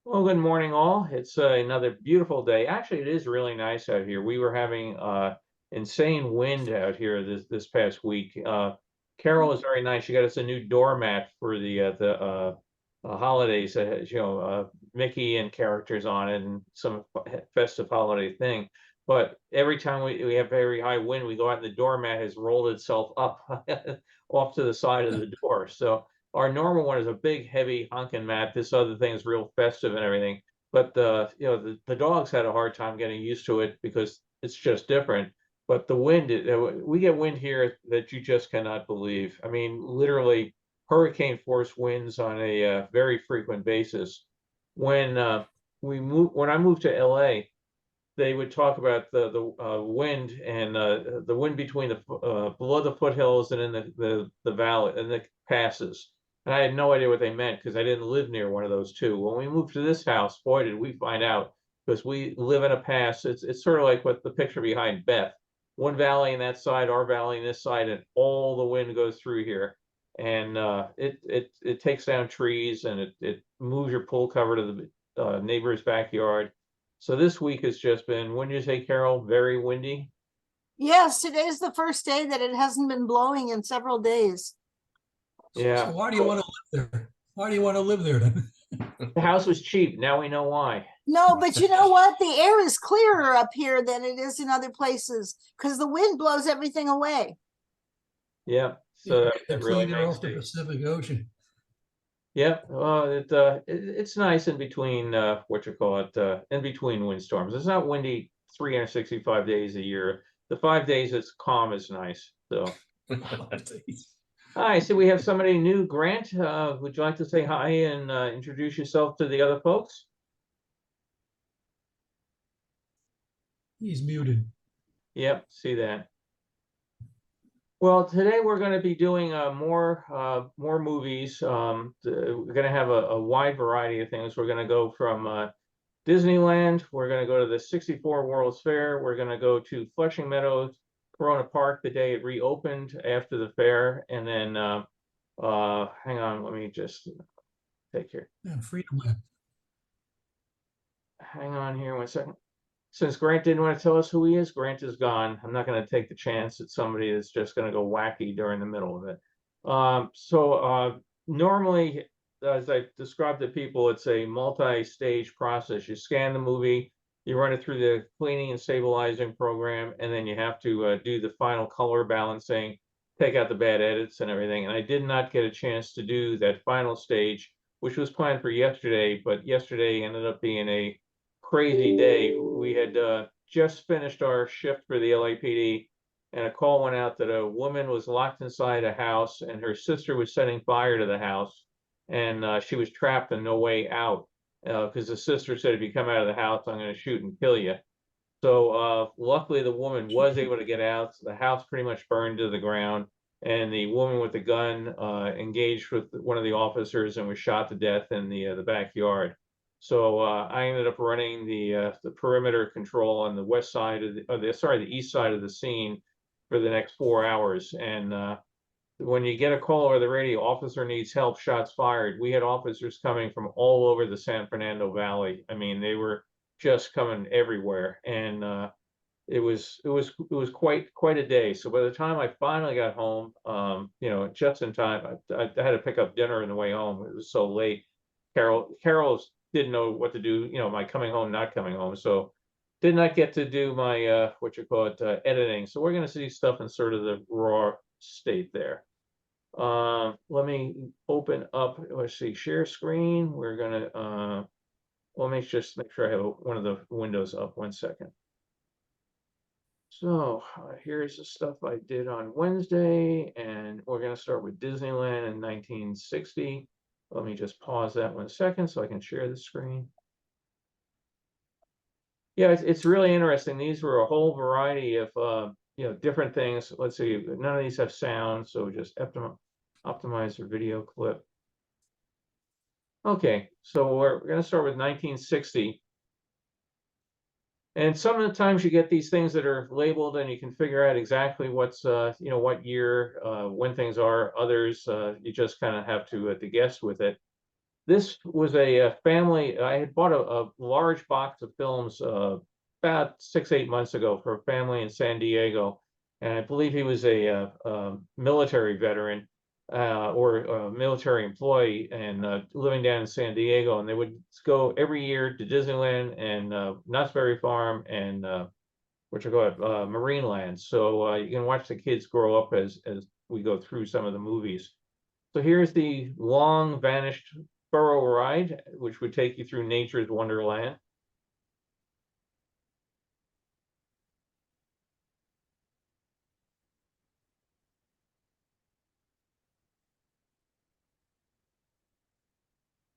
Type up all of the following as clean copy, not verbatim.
Well, good morning, all. It's another beautiful day. Actually, it is really nice out here. We were having insane wind out here this past week. Carol is very nice. She got us a new doormat for the holidays. Mickey and characters on it, and some festive holiday thing. But every time we have very high wind, we go out and the doormat has rolled itself up off to the side of the door. So our normal one is a big, heavy honking mat. This other thing is real festive and everything. But the dogs had a hard time getting used to it because it's just different. But the wind, we get wind here that you just cannot believe. I mean, literally hurricane force winds on a very frequent basis. When when I moved to LA, they would talk about the wind and the wind between the below the foothills and in the valley and the passes. And I had no idea what they meant because I didn't live near one of those two. When we moved to this house, boy, did we find out because we live in a pass. It's sort of like what the picture behind Beth. One valley in that side, our valley in this side, and all the wind goes through here. And it takes down trees and it moves your pool cover to the neighbor's backyard. So this week has just been, when you say, Carol, very windy. Yes, today's the first day that it hasn't been blowing in several days. So Yeah. why do you want to live there? Why do you want to live there then? The house was cheap. Now we know why. No, but you know what? The air is clearer up here than it is in other places because the wind blows everything away. Yeah. You So get the that really clean air makes off the it. Pacific Ocean. Yeah. It's nice in between what you call it in between windstorms. It's not windy 365 days a year. The 5 days it's calm is nice. So hi, so we have somebody new. Grant, would you like to say hi and introduce yourself to the other folks? He's muted. Yep, see that. Well, today we're going to be doing more movies. We're going to have a wide variety of things. We're going to go from Disneyland. We're going to go to the 64 World's Fair. We're going to go to Flushing Meadows, Corona Park the day it reopened after the fair, and then hang on, let me just take here. Yeah, Freedomland. Hang on here 1 second. Since Grant didn't want to tell us who he is, Grant is gone. I'm not going to take the chance that somebody is just going to go wacky during the middle of it. Normally, as I described to people, it's a multi-stage process. You scan the movie, you run it through the cleaning and stabilizing program, and then you have to do the final color balancing, take out the bad edits and everything. And I did not get a chance to do that final stage, which was planned for yesterday, but yesterday ended up being a crazy day. We had just finished our shift for the LAPD, and a call went out that a woman was locked inside a house, and her sister was setting fire to the house, and she was trapped and no way out because the sister said, "If you come out of the house, I'm going to shoot and kill you." So luckily, the woman was able to get out. So the house pretty much burned to the ground, and the woman with the gun engaged with one of the officers and was shot to death in the backyard. So I ended up running the perimeter control on the west side of the east side of the scene for the next 4 hours. And when you get a call over the radio, officer needs help, shots fired. We had officers coming from all over the San Fernando Valley. I mean, they were just coming everywhere, and it was quite a day. So by the time I finally got home, just in time, I had to pick up dinner on the way home. It was so late. Carol didn't know what to do. My coming home, not coming home, so did not get to do my editing. So we're going to see stuff in sort of the raw state there. Let me open up. Let's see, share screen. We're gonna. Let me just make sure I have one of the windows up. 1 second. So here's the stuff I did on Wednesday, and we're going to start with Disneyland in 1960. Let me just pause that 1 second so I can share the screen. Yeah, it's really interesting. These were a whole variety of different things. Let's see, none of these have sound, so just optimize the video clip. Okay, so we're going to start with 1960. And some of the times you get these things that are labeled and you can figure out exactly what's, what year, when things are. Others, you just kind of have to guess with it. This was a family. I had bought a large box of films about 6, 8 months ago for a family in San Diego, and I believe he was a military veteran or a military employee and living down in San Diego. And they would go every year to Disneyland and Knott's Berry Farm and what you call it, Marineland. So you can watch the kids grow up as we go through some of the movies. So here's the long vanished burro ride, which would take you through nature's wonderland.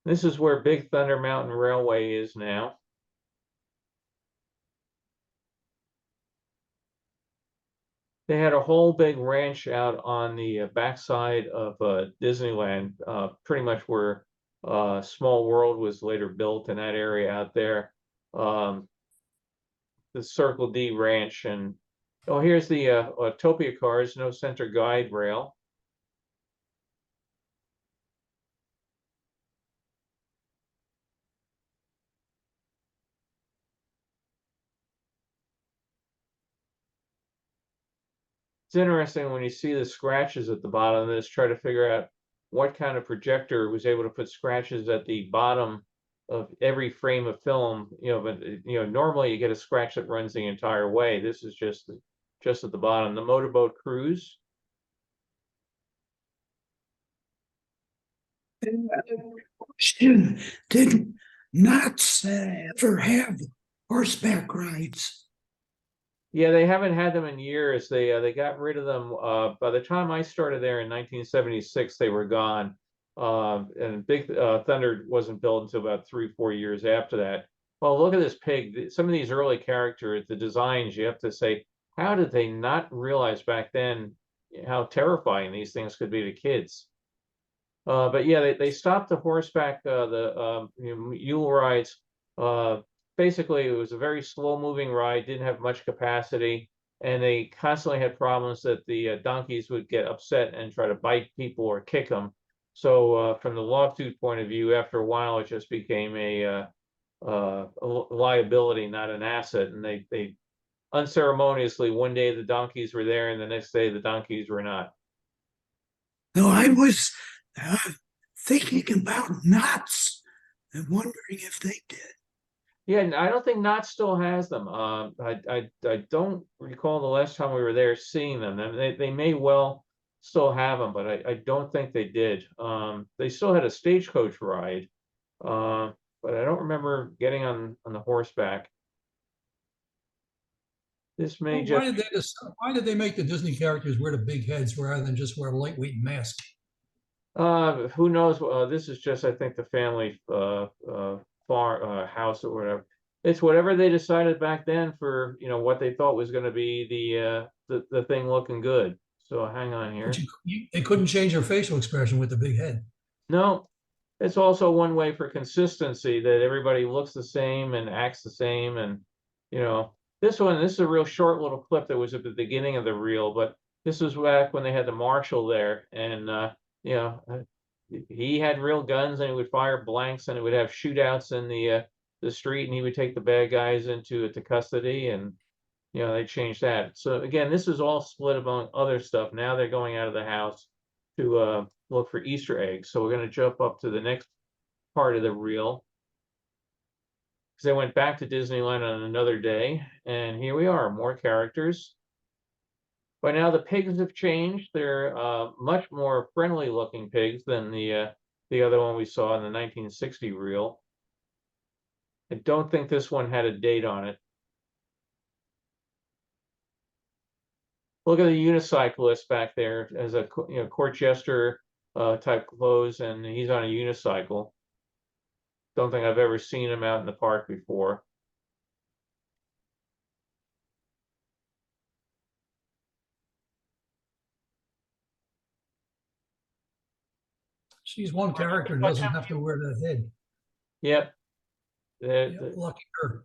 This is where Big Thunder Mountain Railway is now. They had a whole big ranch out on the backside of Disneyland, pretty much where Small World was later built in that area out there. The Circle D Ranch, and oh, here's the Autopia cars, no center guide rail. It's interesting when you see the scratches at the bottom of this, try to figure out what kind of projector was able to put scratches at the bottom of every frame of film. But normally you get a scratch that runs the entire way. This is just at the bottom. The motorboat cruise. Question, did Knott's ever have horseback rides? Yeah, they haven't had them in years. They got rid of them. By the time I started there in 1976, they were gone. And Big Thunder wasn't built until about 3, 4 years after that. Well, look at this pig. Some of these early characters, the designs, you have to say, how did they not realize back then how terrifying these things could be to kids? But yeah, they stopped the horseback, mule rides. Basically, it was a very slow-moving ride, didn't have much capacity, and they constantly had problems that the donkeys would get upset and try to bite people or kick them. So from the lawsuit point of view, after a while, it just became a liability, not an asset. And they unceremoniously, one day the donkeys were there, and the next day the donkeys were not. No, I was thinking about Knott's and wondering if they did. Yeah, and I don't think Knott still has them. I don't recall the last time we were there seeing them. And they may well still have them, but I don't think they did. They still had a stagecoach ride, but I don't remember getting on the horseback. This may Why just why did they make the Disney characters wear the big heads rather than just wear a lightweight mask? who knows? This is just, I think, the family house or whatever. It's whatever they decided back then for what they thought was going to be the thing looking good. So hang on here. But they couldn't change their facial expression with the big head. No, it's also one way for consistency that everybody looks the same and acts the same. And this is a real short little clip that was at the beginning of the reel, but this was back when they had the marshal there, and he had real guns and he would fire blanks and it would have shootouts in the street, and he would take the bad guys into custody, and they changed that. So again, this is all split among other stuff. Now they're going out of the house to look for Easter eggs. So we're going to jump up to the next part of the reel, because they went back to Disneyland on another day, and here we are, more characters. By now the pigs have changed. They're much more friendly looking pigs than the other one we saw in the 1960 reel. I don't think this one had a date on it. Look at the unicyclist back there as a court jester type clothes, and he's on a unicycle. Don't think I've ever seen him out in the park before. She's one character who doesn't have to wear that head. Yep. Yeah, lucky her.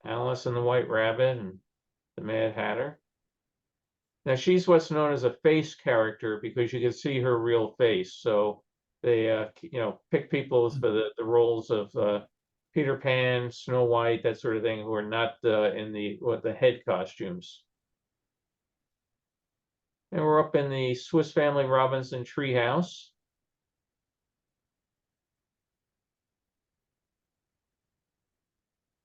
Alice and the White Rabbit and the Mad Hatter. Now she's what's known as a face character because you can see her real face. So they, pick people for the roles of Peter Pan, Snow White, that sort of thing, who are not in the head costumes. And we're up in the Swiss Family Robinson treehouse.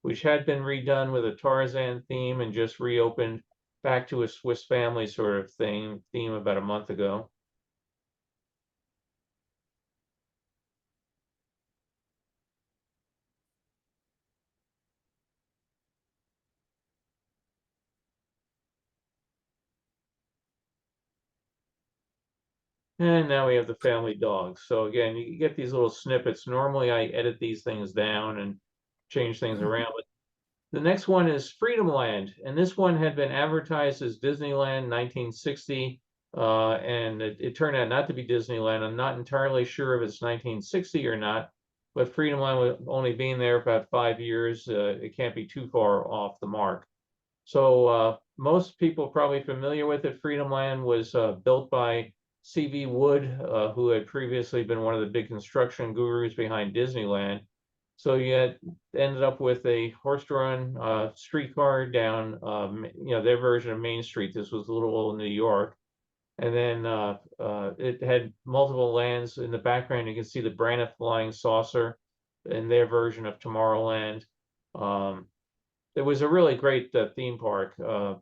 Which had been redone with a Tarzan theme and just reopened back to a Swiss Family sort of theme about a month ago. And now we have the family dog. So again, you get these little snippets. Normally I edit these things down and change things around, but the next one is Freedomland, and this one had been advertised as Disneyland 1960, and it turned out not to be Disneyland. I'm not entirely sure if it's 1960 or not, but Freedomland only being there about 5 years, it can't be too far off the mark. So most people probably familiar with it. Freedomland was built by C.V. Wood, who had previously been one of the big construction gurus behind Disneyland. So you ended up with a horse-drawn streetcar down, their version of Main Street. This was Little Old New York. And then it had multiple lands. In the background, you can see the Braniff Flying Saucer in their version of Tomorrowland. It was a really great theme park.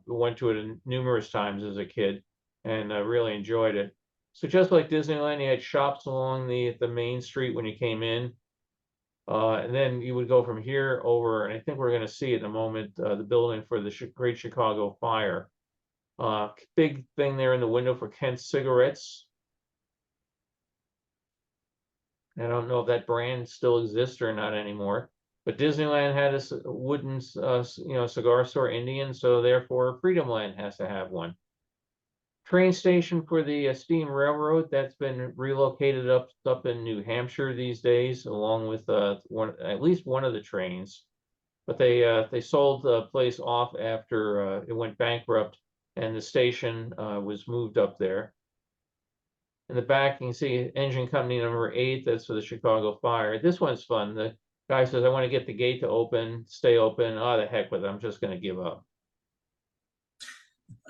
Went to it numerous times as a kid and really enjoyed it. So just like Disneyland, you had shops along the main street when you came in. And then you would go from here over, and I think we're going to see in a moment, the building for the Great Chicago Fire. Big thing there in the window for Kent's cigarettes. I don't know if that brand still exists or not anymore, but Disneyland had a wooden, cigar store, Indian, so therefore Freedomland has to have one. Train station for the steam railroad that's been relocated up in New Hampshire these days, along with at least one of the trains. But they sold the place off after it went bankrupt, and the station was moved up there. In the back, you can see engine company number 8. That's for the Chicago Fire. This one's fun. The guy says, "I want to get the gate to open, stay open." Oh, the heck with it. I'm just going to give up.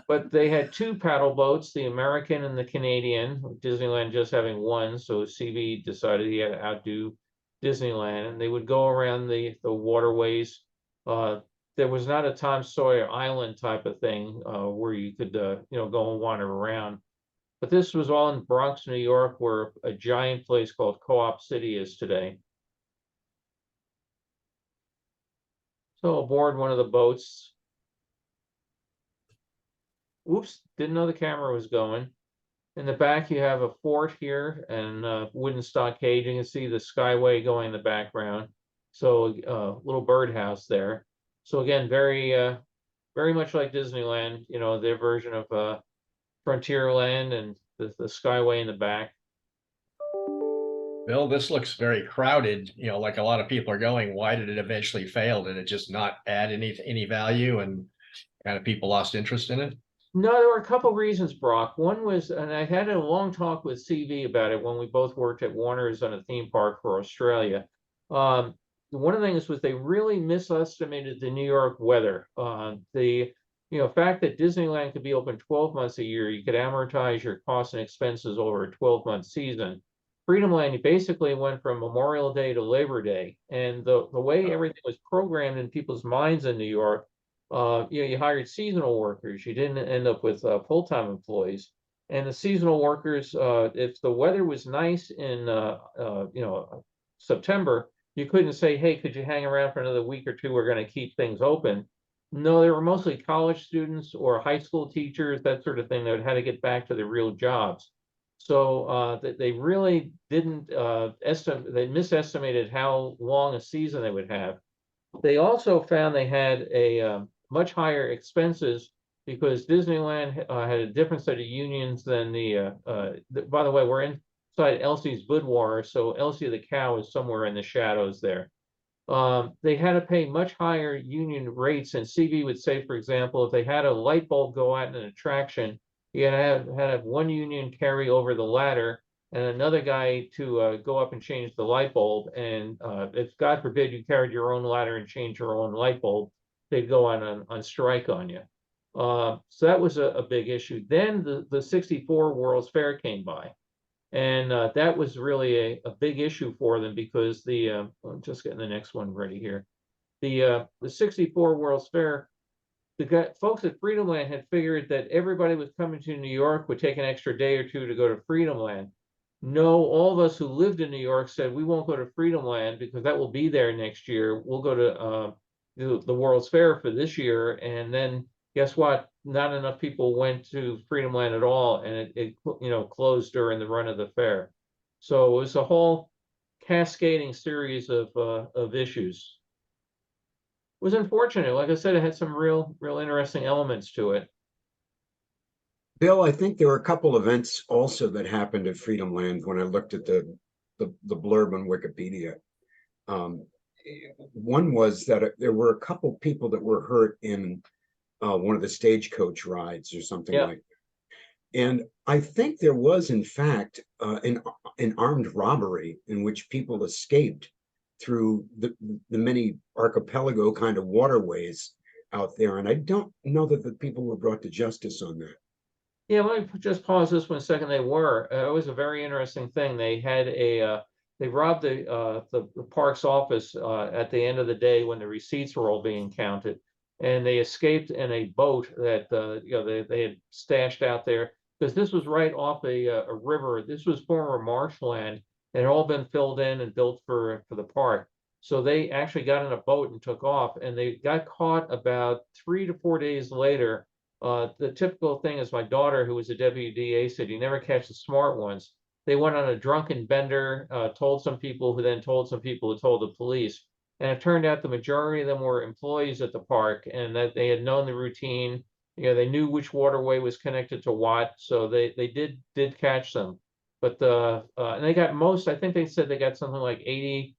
But they had 2 paddle boats, the American and the Canadian, Disneyland just having one. So CV decided he had to outdo Disneyland, and they would go around the waterways. There was not a Tom Sawyer Island type of thing where you could, go and wander around. But this was all in Bronx, New York, where a giant place called Co-op City is today. So aboard one of the boats. Oops, didn't know the camera was going. In the back, you have a fort here and wooden stockade. You can see the Skyway going in the background. So little birdhouse there. So again, very much like Disneyland, their version of Frontierland and the Skyway in the back. Bill, this looks very crowded, like a lot of people are going. Why did it eventually fail? Did it just not add any value and kind of people lost interest in it? No, there were a couple reasons, Brock. One was, and I had a long talk with CV about it when we both worked at Warner's on a theme park for Australia. One of the things was they really misestimated the New York weather. The fact that Disneyland could be open 12 months a year, you could amortize your costs and expenses over a 12-month season. Freedomland basically went from Memorial Day to Labor Day, and the way everything was programmed in people's minds in New York, you hired seasonal workers. You didn't end up with full-time employees. And the seasonal workers, if the weather was nice in September, you couldn't say, "Hey, could you hang around for another week or two? We're going to keep things open." No, they were mostly college students or high school teachers, that sort of thing, that had to get back to their real jobs. So they really didn't estimate. They misestimated how long a season they would have. They also found they had a much higher expenses because Disneyland had a different set of unions than by the way, we're inside Elsie's boudoir, so Elsie the cow is somewhere in the shadows there. They had to pay much higher union rates, and CV would say, for example, if they had a light bulb go out in an attraction, You had to have one union carry over the ladder and another guy to go up and change the light bulb. And if God forbid you carried your own ladder and changed your own light bulb, they'd go on strike on you. So that was a big issue. Then the 64 World's Fair came by. And that was really a big issue for them because I'm just getting the next one ready here. The 64 World's Fair, the folks at Freedomland had figured that everybody was coming to New York would take an extra day or two to go to Freedomland. No, all of us who lived in New York said we won't go to Freedomland because that will be there next year. We'll go to the World's Fair for this year. And then guess what? Not enough people went to Freedomland at all, and it closed during the run of the fair. So it was a whole cascading series of issues. It was unfortunate. Like I said, it had some real interesting elements to it. Bill, I think there were a couple events also that happened at Freedomland when I looked at the blurb on Wikipedia. One was that there were a couple people that were hurt in one of the stagecoach rides or something like that. And I think there was, in fact, an armed robbery in which people escaped through the many archipelago kind of waterways out there. And I don't know that the people were brought to justice on that. Yeah, let me just pause this 1 second. They were. It was a very interesting thing. They had they robbed the park's office at the end of the day when the receipts were all being counted, and they escaped in a boat that they had stashed out there because this was right off a river. This was former marshland. It had all been filled in and built for the park. So they actually got in a boat and took off, and they got caught about 3 to 4 days later. The typical thing is my daughter, who was a WDA, said you never catch the smart ones. They went on a drunken bender, told some people who then told some people who told the police. And it turned out the majority of them were employees at the park and that they had known the routine. They knew which waterway was connected to what. So they did catch them. But and they got most, I think they said they got something like 80,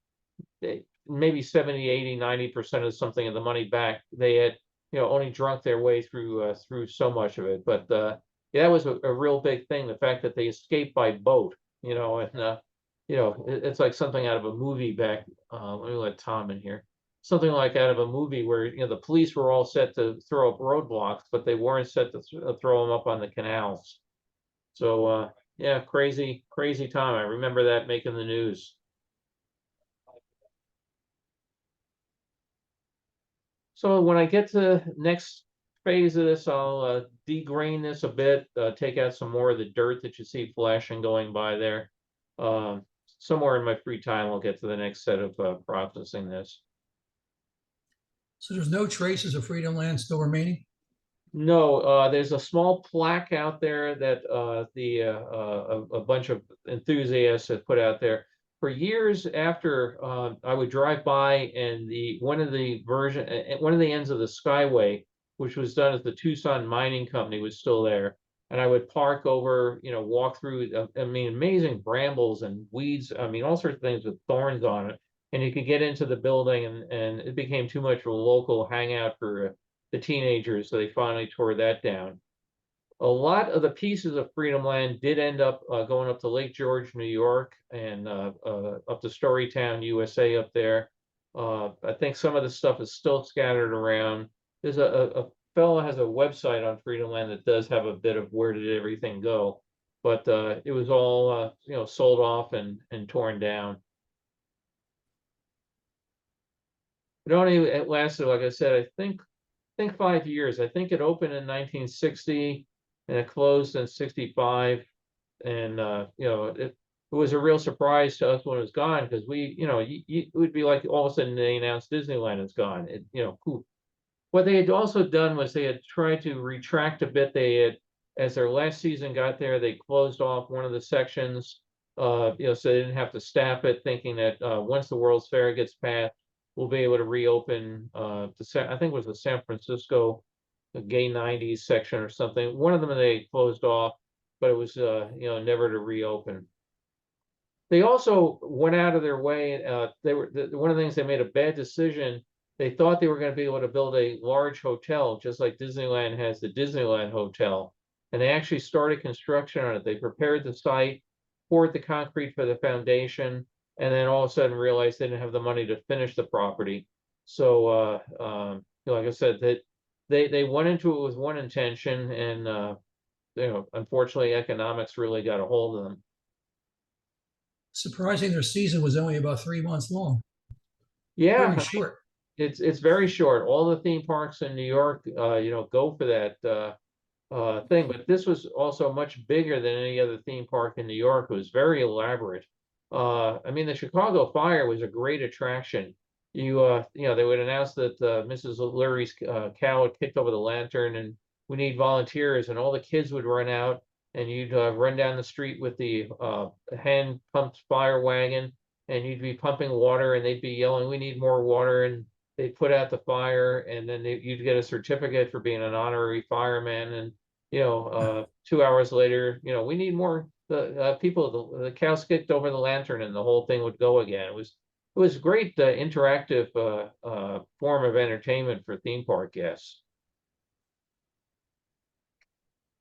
maybe 70, 80, 90% of something of the money back. They had only drunk their way through so much of it. But yeah, that was a real big thing. The fact that they escaped by boat, and it's like something out of a movie back. Let me let Tom in here. Something like out of a movie where the police were all set to throw up roadblocks, but they weren't set to throw them up on the canals. So yeah, crazy time. I remember that making the news. So when I get to next phase of this, I'll degrain this a bit, take out some more of the dirt that you see flashing going by there. Somewhere in my free time, I'll get to the next set of processing this. So there's no traces of Freedomland still remaining? No, there's a small plaque out there that a bunch of enthusiasts have put out there. For years after I would drive by and one of the ends of the Skyway, which was done at the Tucson Mining Company, was still there. And I would park over, walk through, amazing brambles and weeds. All sorts of things with thorns on it. And you could get into the building and it became too much of a local hangout for the teenagers. So they finally tore that down. A lot of the pieces of Freedomland did end up going up to Lake George, New York, and up to Storytown, USA up there. I think some of the stuff is still scattered around. There's a fellow has a website on Freedomland that does have a bit of where did everything go, but it was all sold off and torn down. It lasted, like I said, I think 5 years. I think it opened in 1960 and it closed in 65. And it was a real surprise to us when it was gone because it would be like all of a sudden they announced Disneyland is gone. Poof. What they had also done was they had tried to retract a bit. They had, as their last season got there, they closed off one of the sections, so they didn't have to staff it, thinking that once the World's Fair gets passed, we'll be able to reopen I think it was the San Francisco Gay 90s section or something. One of them they closed off, but it was never to reopen. They also went out of their way. One of the things they made a bad decision. They thought they were going to be able to build a large hotel, just like Disneyland has the Disneyland Hotel. and they actually started construction on it. They prepared the site, poured the concrete for the foundation, and then all of a sudden realized they didn't have the money to finish the property. So, like I said, that they went into it with one intention, and unfortunately, economics really got a hold of them. Surprising their season was only about 3 months long. Yeah, Very short. it's very short. All the theme parks in New York, go for that thing. But this was also much bigger than any other theme park in New York. It was very elaborate. I mean, the Chicago Fire was a great attraction. They would announce that Mrs. O'Leary's cow had kicked over the lantern, and we need volunteers, and all the kids would run out, and you'd run down the street with the hand pumped fire wagon, and you'd be pumping water, and they'd be yelling, "We need more water," and they'd put out the fire, and then you'd get a certificate for being an honorary fireman, and 2 hours later, we need more people. The cows kicked over the lantern, and the whole thing would go again. It was great interactive form of entertainment for theme park guests.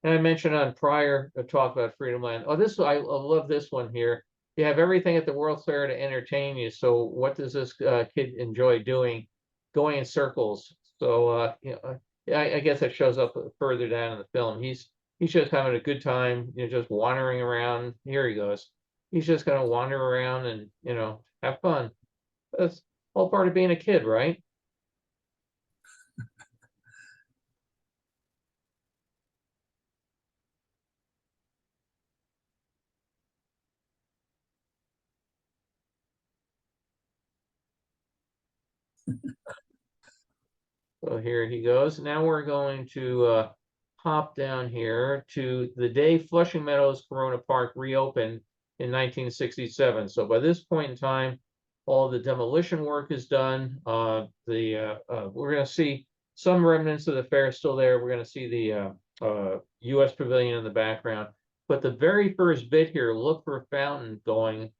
And I mentioned on prior talk about Freedomland. Oh, I love this one here. You have everything at the World's Fair to entertain you. So what does this kid enjoy doing? Going in circles. So I guess that shows up further down in the film. He's just having a good time, just wandering around. Here he goes. He's just gonna wander around and have fun. That's all part of being a kid, right? So here he goes. Now we're going to hop down here to the day Flushing Meadows Corona Park reopened in 1967. So by this point in time, all the demolition work is done. We're going to see some remnants of the fair still there. We're going to see the U.S. Pavilion in the background. But the very first bit here, look for a fountain going.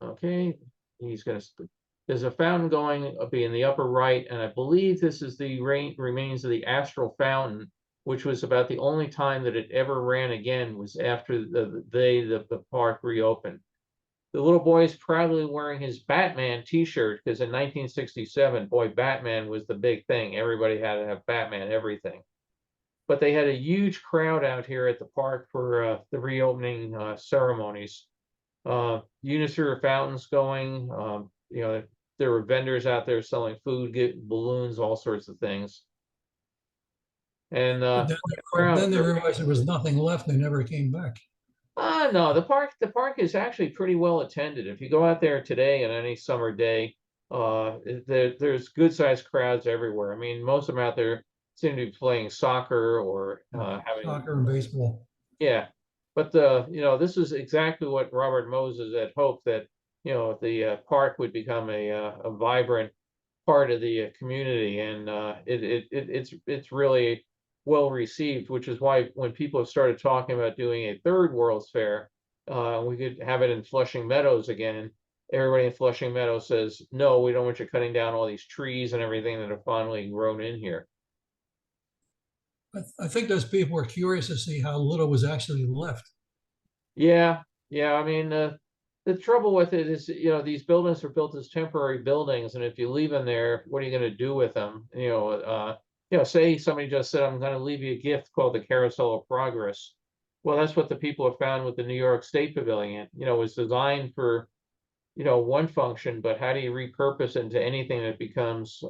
Okay, there's a fountain going up in the upper right, and I believe this is the remains of the Astral Fountain, which was about the only time that it ever ran again was after the park reopened. The little boy is proudly wearing his Batman t-shirt because in 1967, boy, Batman was the big thing. Everybody had to have Batman everything. But they had a huge crowd out here at the park for the reopening ceremonies. Unisphere fountains going. There were vendors out there selling food, balloons, all sorts of things. And then they realized there was nothing left. They never came back. No, the park is actually pretty well attended. If you go out there today on any summer day, there's good sized crowds everywhere. I mean, most of them out there seem to be playing soccer or having Soccer and baseball. Yeah, but this is exactly what Robert Moses had hoped, that the park would become a vibrant part of the community, and it's really well received, which is why when people have started talking about doing a third World's Fair, we could have it in Flushing Meadows again. Everybody in Flushing Meadows says, no, we don't want you cutting down all these trees and everything that have finally grown in here. I think those people were curious to see how little was actually left. Yeah. I mean, the trouble with it is, these buildings are built as temporary buildings, and if you leave them there, what are you going to do with them? Say somebody just said, "I'm going to leave you a gift called the Carousel of Progress." Well, that's what the people have found with the New York State Pavilion. It was designed for, one function, but how do you repurpose it into anything that becomes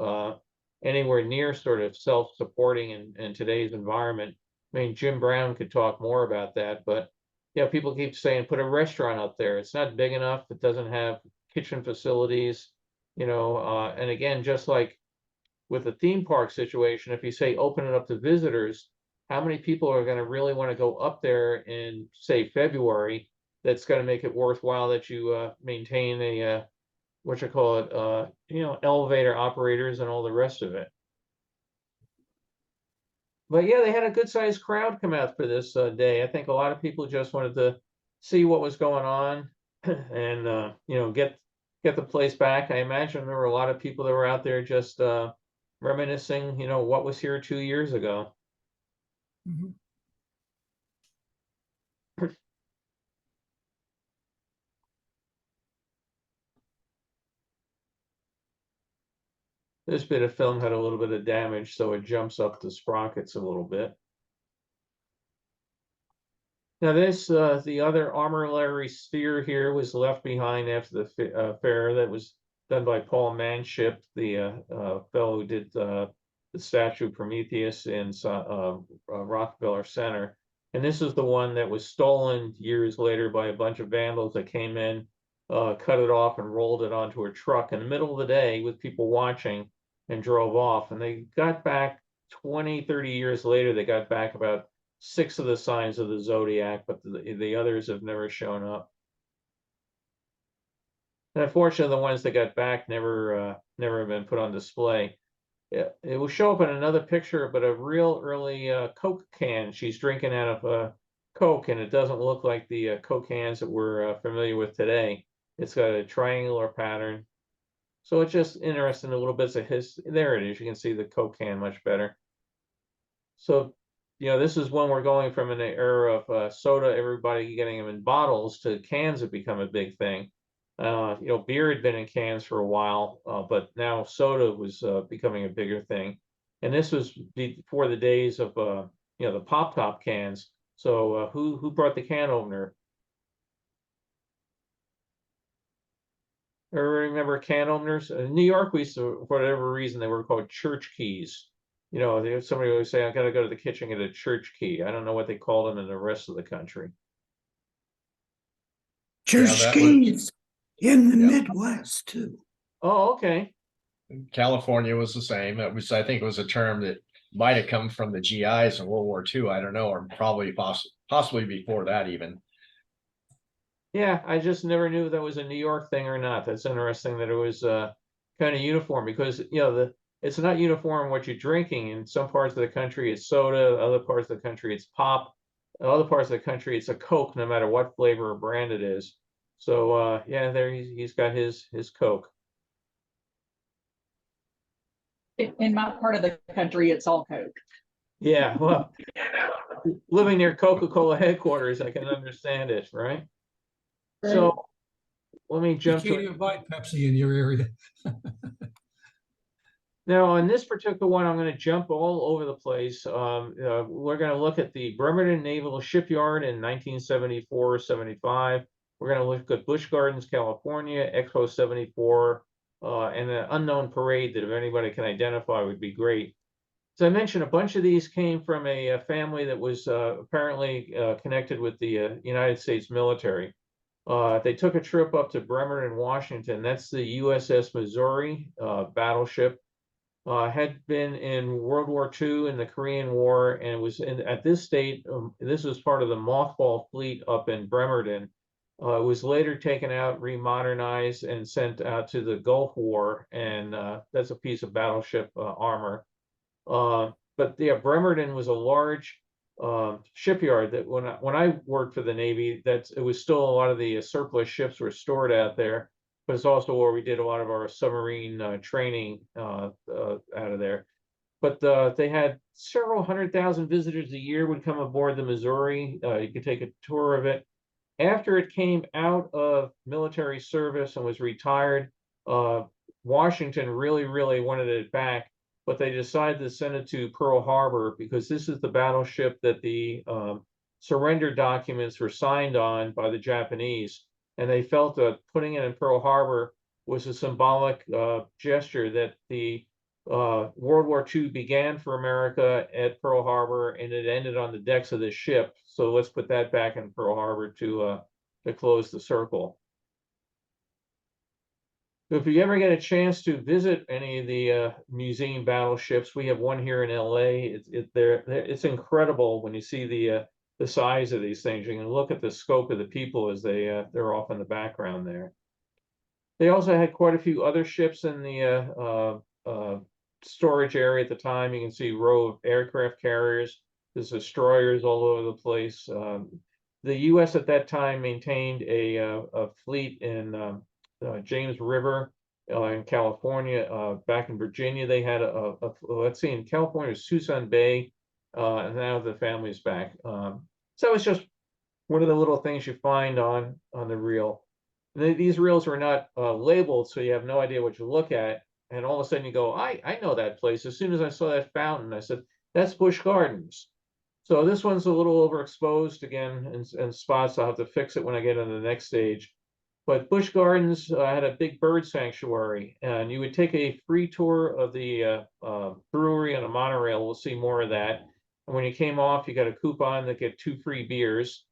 anywhere near sort of self-supporting in today's environment? I mean, Jim Brown could talk more about that, but people keep saying put a restaurant up there. It's not big enough. It doesn't have kitchen facilities, and again, just like with the theme park situation, if you say open it up to visitors, how many people are going to really want to go up there in, say, February? That's going to make it worthwhile that you maintain a elevator operators and all the rest of it. But yeah, they had a good sized crowd come out for this day. I think a lot of people just wanted to see what was going on and get the place back. I imagine there were a lot of people that were out there just reminiscing, what was here 2 years ago. Mhm. This bit of film had a little bit of damage, so it jumps up the sprockets a little bit. Now this, the other armillary sphere here was left behind after the fair. That was done by Paul Manship, the fellow who did the statue of Prometheus in Rockefeller Center. And this is the one that was stolen years later by a bunch of vandals that came in, cut it off and rolled it onto a truck in the middle of the day with people watching and drove off. And they got back 20, 30 years later, they got back about 6 of the signs of the zodiac, but the others have never shown up. And unfortunately, the ones that got back never have been put on display. It will show up in another picture, but a real early Coke can. She's drinking out of Coke, and it doesn't look like the Coke cans that we're familiar with today. It's got a triangular pattern. So it's just interesting, a little bits of history. There it is. You can see the Coke can much better. So, you know, this is when we're going from an era of soda, everybody getting them in bottles, to cans have become a big thing. You know, beer had been in cans for a while, but now soda was becoming a bigger thing. And this was before the days of, you know, the pop top cans. So who brought the can opener? Everybody remember can openers? In New York, we used to, for whatever reason, they were called church keys. You know, somebody would say, I got to go to the kitchen and get a church key. I don't know what they call them in the rest of the country. Church that keys in the Yeah. Midwest too. Oh, okay. California was the same. It was, I think it was a term that might have come from the GIs in World War II. I don't know, or probably possibly before that even. Yeah, I just never knew that was a New York thing or not. That's interesting that it was kind of uniform, because, you know, it's not uniform what you're drinking. In some parts of the country, it's soda. Other parts of the country, it's pop. In other parts of the country, it's a Coke, no matter what flavor or brand it is. So yeah, there he's got his Coke. In my part of the country, it's all Coke. Yeah, well, living near Coca-Cola headquarters, I can understand it, right? So let me You jump can't to even buy Pepsi in your area. now on this particular one. I'm going to jump all over the place. We're going to look at the Bremerton Naval Shipyard in 1974-75. We're going to look at Busch Gardens, California, Expo 74, and an unknown parade that if anybody can identify would be great. As I mentioned, a bunch of these came from a family that was apparently connected with the United States military. They took a trip up to Bremerton, Washington. That's the USS Missouri battleship. Had been in World War II and the Korean War, and was at this state. This was part of the mothball fleet up in Bremerton. It was later taken out, remodernized, and sent out to the Gulf War, and that's a piece of battleship armor. But yeah, Bremerton was a large shipyard that when I worked for the Navy, it was still a lot of the surplus ships were stored out there, but it's also where we did a lot of our submarine training out of there. But they had several 100,000 visitors a year would come aboard the Missouri. You could take a tour of it. After it came out of military service and was retired, Washington really wanted it back, but they decided to send it to Pearl Harbor because this is the battleship that the surrender documents were signed on by the Japanese. And they felt that putting it in Pearl Harbor was a symbolic gesture that the World War II began for America at Pearl Harbor, and it ended on the decks of the ship. So let's put that back in Pearl Harbor to close the circle. If you ever get a chance to visit any of the museum battleships, we have one here in LA. It's incredible when you see the size of these things. You can look at the scope of the people as they're off in the background there. They also had quite a few other ships in the storage area at the time. You can see a row of aircraft carriers. There's destroyers all over the place. The U.S. at that time maintained a fleet in James River in California. Back in Virginia, they had let's see, in California, Suisun Bay, and now the family's back. So it's just one of the little things you find on the reel. These reels are not labeled, so you have no idea what you look at. and all of a sudden you go, I know that place. As soon as I saw that fountain, I said, that's Busch Gardens. So this one's a little overexposed again in spots. I'll have to fix it when I get on the next stage. But Busch Gardens had a big bird sanctuary, and you would take a free tour of the brewery on a monorail. We'll see more of that. And when you came off, you got a coupon to get 2 free beers.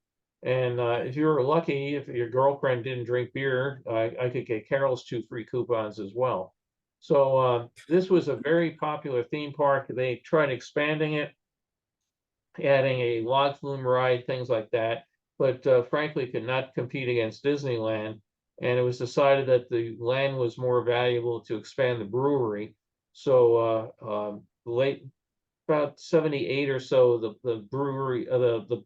And if you were lucky, if your girlfriend didn't drink beer, I could get Carol's 2 free coupons as well. So this was a very popular theme park. They tried expanding it, adding a log flume ride, things like that, but frankly could not compete against Disneyland. And it was decided that the land was more valuable to expand the brewery. So late about 78 or so, the brewery, the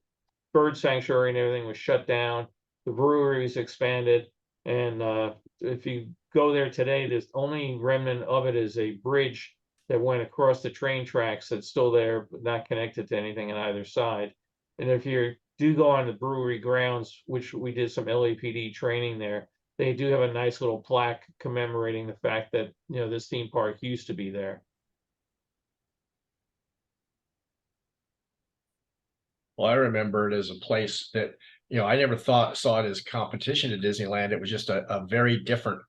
bird sanctuary and everything was shut down. The brewery was expanded, and if you go there today, there's only remnant of it is a bridge that went across the train tracks that's still there, but not connected to anything on either side. And if you do go on the brewery grounds, which we did some LAPD training there, they do have a nice little plaque commemorating the fact that, you know, this theme park used to be there. Well, I remember it as a place that, you know, I never saw it as competition to Disneyland. It was just a very different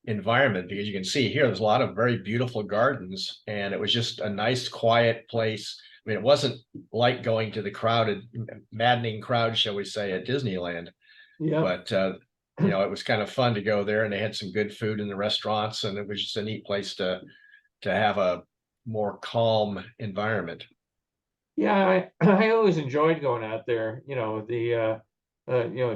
environment, because you can see here, there's a lot of very beautiful gardens, and it was just a nice, quiet place. I mean, it wasn't like going to the crowded, maddening crowd, shall we say, at Disneyland. Yeah. But, you know, it was kind of fun to go there, and they had some good food in the restaurants, and it was just a neat place to have a more calm environment. Yeah, I always enjoyed going out there. You know,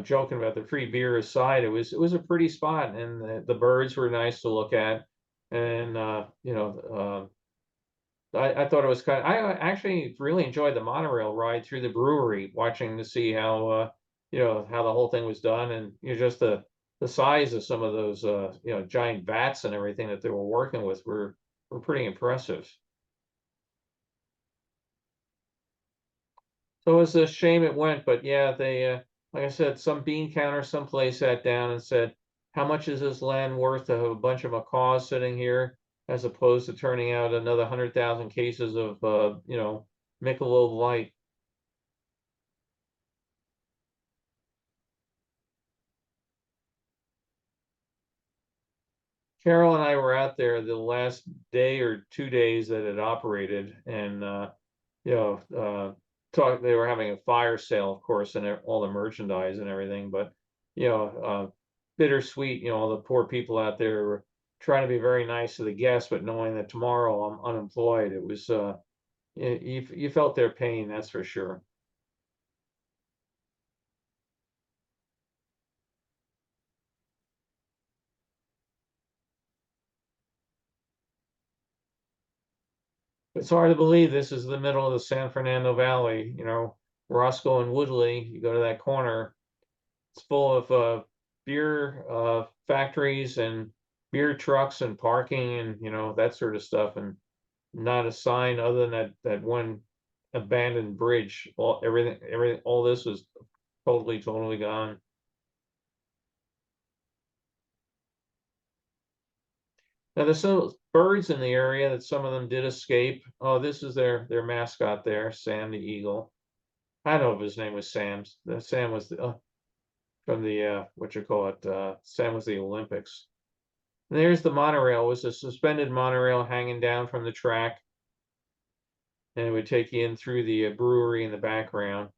joking about the free beer aside, it was a pretty spot, and the birds were nice to look at, and I thought it was I actually really enjoyed the monorail ride through the brewery, watching to see how how the whole thing was done, and just the size of some of those giant vats and everything that they were working with were pretty impressive. So it was a shame it went, but yeah, they like I said, some bean counter someplace sat down and said, how much is this land worth to have a bunch of macaws sitting here, as opposed to turning out another 100,000 cases of Michelob Light. Carol and I were out there the last day or 2 days that it operated, and they were having a fire sale, of course, and all the merchandise and everything, but bittersweet, all the poor people out there were trying to be very nice to the guests, but knowing that tomorrow I'm unemployed, it was you felt their pain, that's for sure. It's hard to believe this is the middle of the San Fernando Valley, Roscoe and Woodley. You go to that corner, it's full of beer factories and beer trucks and parking and that sort of stuff, and not a sign other than that one abandoned bridge. Everything, all this was totally gone. Now there's some birds in the area that some of them did escape. Oh, this is their mascot there, Sam the Eagle. I don't know if his name was Sam. Sam was from the Sam was the Olympics. And there's the monorail. It was a suspended monorail hanging down from the track, and it would take you in through the brewery in the background.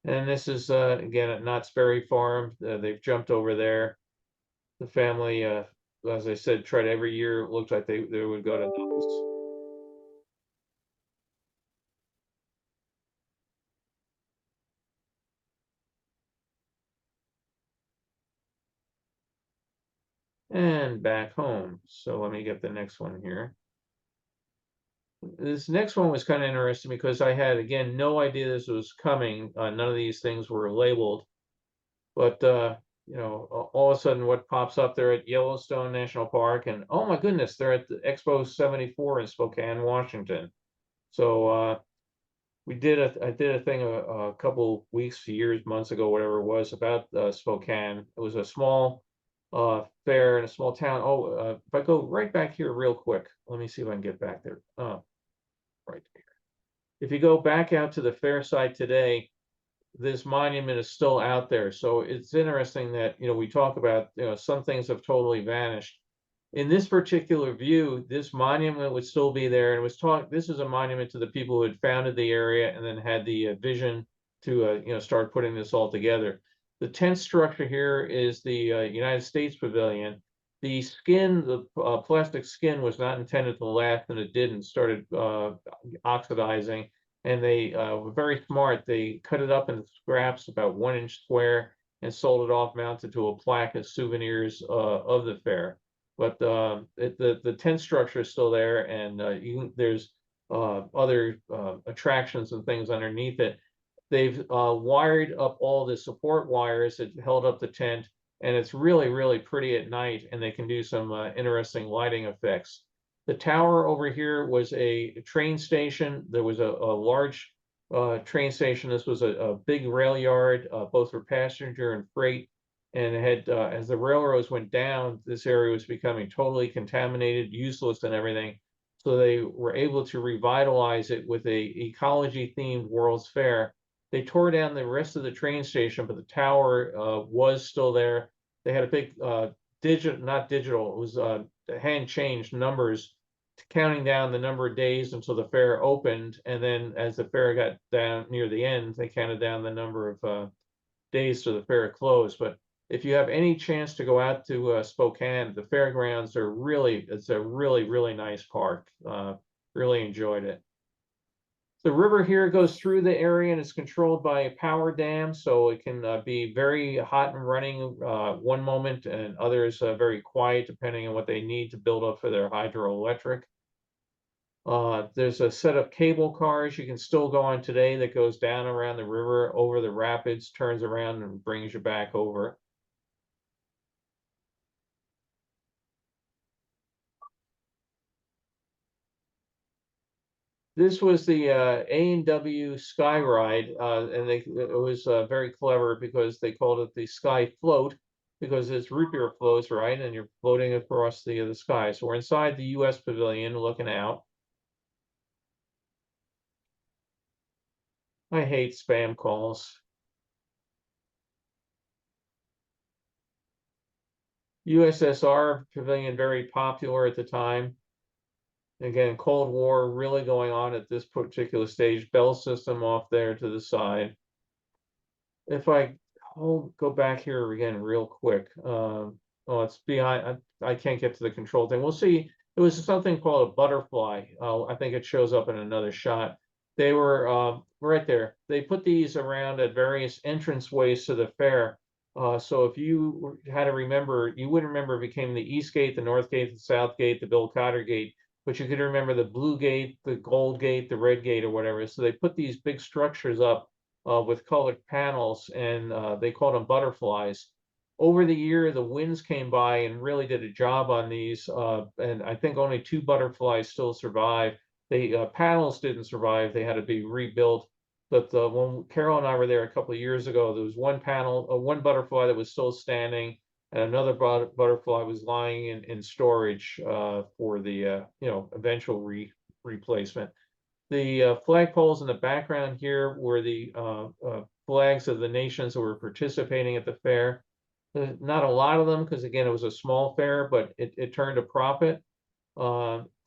And this is again at Knott's Berry Farm. They've jumped over there. The family, as I said, tried every year. It looked like they would go to Knott's. And back home. So let me get the next one here. This next one was kind of interesting because I had, again, no idea this was coming. None of these things were labeled. But, all of a sudden what pops up there at Yellowstone National Park, and oh my goodness, they're at the Expo 74 in Spokane, Washington. So I did a thing a couple weeks, years, months ago, whatever it was, about Spokane. It was a small fair in a small town. If I go right back here real quick, let me see if I can get back there. Right here. If you go back out to the fair site today, this monument is still out there. So it's interesting that, we talk about, some things have totally vanished. In this particular view, this monument would still be there, and it was this is a monument to the people who had founded the area and then had the vision to start putting this all together. The tent structure here is the United States Pavilion. The skin, the plastic skin, was not intended to last, and it didn't. Started oxidizing, and they were very smart. They cut it up into scraps about 1 inch square and sold it off, mounted to a plaque as souvenirs of the fair. But the tent structure is still there, and there's other attractions and things underneath it. They've wired up all the support wires that held up the tent, and it's really, really pretty at night, and they can do some interesting lighting effects. The tower over here was a train station. There was a large train station. This was a big rail yard, both for passenger and freight. And it had, as the railroads went down, this area was becoming totally contaminated, useless, and everything. So they were able to revitalize it with a ecology-themed World's Fair. They tore down the rest of the train station, but the tower was still there. They had a big not digital, it was hand-changed numbers, counting down the number of days until the fair opened. And then as the fair got down near the end, they counted down the number of days to the fair closed. But if you have any chance to go out to Spokane, the fairgrounds are it's a really, really nice park. Really enjoyed it. The river here goes through the area and is controlled by a power dam, so it can be very hot and running one moment, and others very quiet, depending on what they need to build up for their hydroelectric. There's a set of cable cars you can still go on today that goes down around the river, over the rapids, turns around and brings you back over. This was the A&W Sky Ride, and it was very clever because they called it the Sky Float, because it's root beer floats, right? And you're floating across the sky. So we're inside the U.S. Pavilion looking out. I hate spam calls. USSR Pavilion, very popular at the time. Again, Cold War really going on at this particular stage. Bell system off there to the side. If I go back here again real quick. It's behind. I can't get to the control thing. We'll see. It was something called a butterfly. I think it shows up in another shot. They were right there. They put these around at various entranceways to the fair. So if you had to remember, you wouldn't remember if it became the East Gate, the North Gate, the South Gate, the Bill Cotter Gate, but you could remember the Blue Gate, the Gold Gate, the Red Gate, or whatever. So they put these big structures up with colored panels, and they called them butterflies. Over the year, the winds came by and really did a job on these, and I think only 2 butterflies still survive. The panels didn't survive; they had to be rebuilt. But when Carol and I were there a couple of years ago, there was one one butterfly that was still standing, and another butterfly was lying in storage for the eventual replacement. The flagpoles in the background here were the flags of the nations that were participating at the fair. Not a lot of them, because again, it was a small fair, but it turned a profit.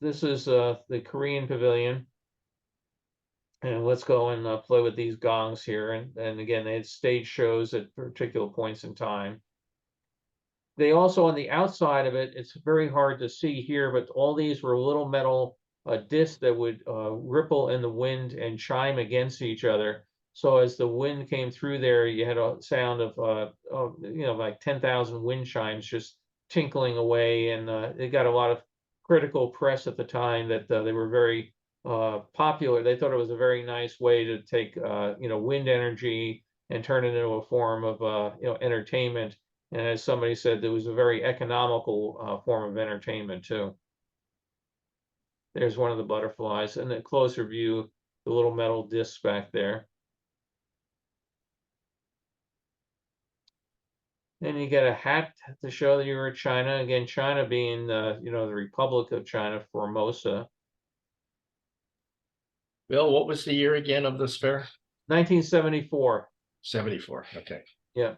This is the Korean Pavilion. And let's go and play with these gongs here. And again, they had stage shows at particular points in time. They also, on the outside of it, it's very hard to see here, but all these were little metal discs that would ripple in the wind and chime against each other. So as the wind came through there, you had a sound of like 10,000 wind chimes just tinkling away, and it got a lot of critical press at the time that they were very popular. They thought it was a very nice way to take wind energy and turn it into a form of entertainment. And as somebody said, it was a very economical form of entertainment too. There's one of the butterflies, and a closer view, the little metal discs back there. And you get a hat to show that you were in China. Again, China being, you know, the Republic of China, Formosa. Bill, what was the year again of this fair? 1974. 74. Okay. Yeah.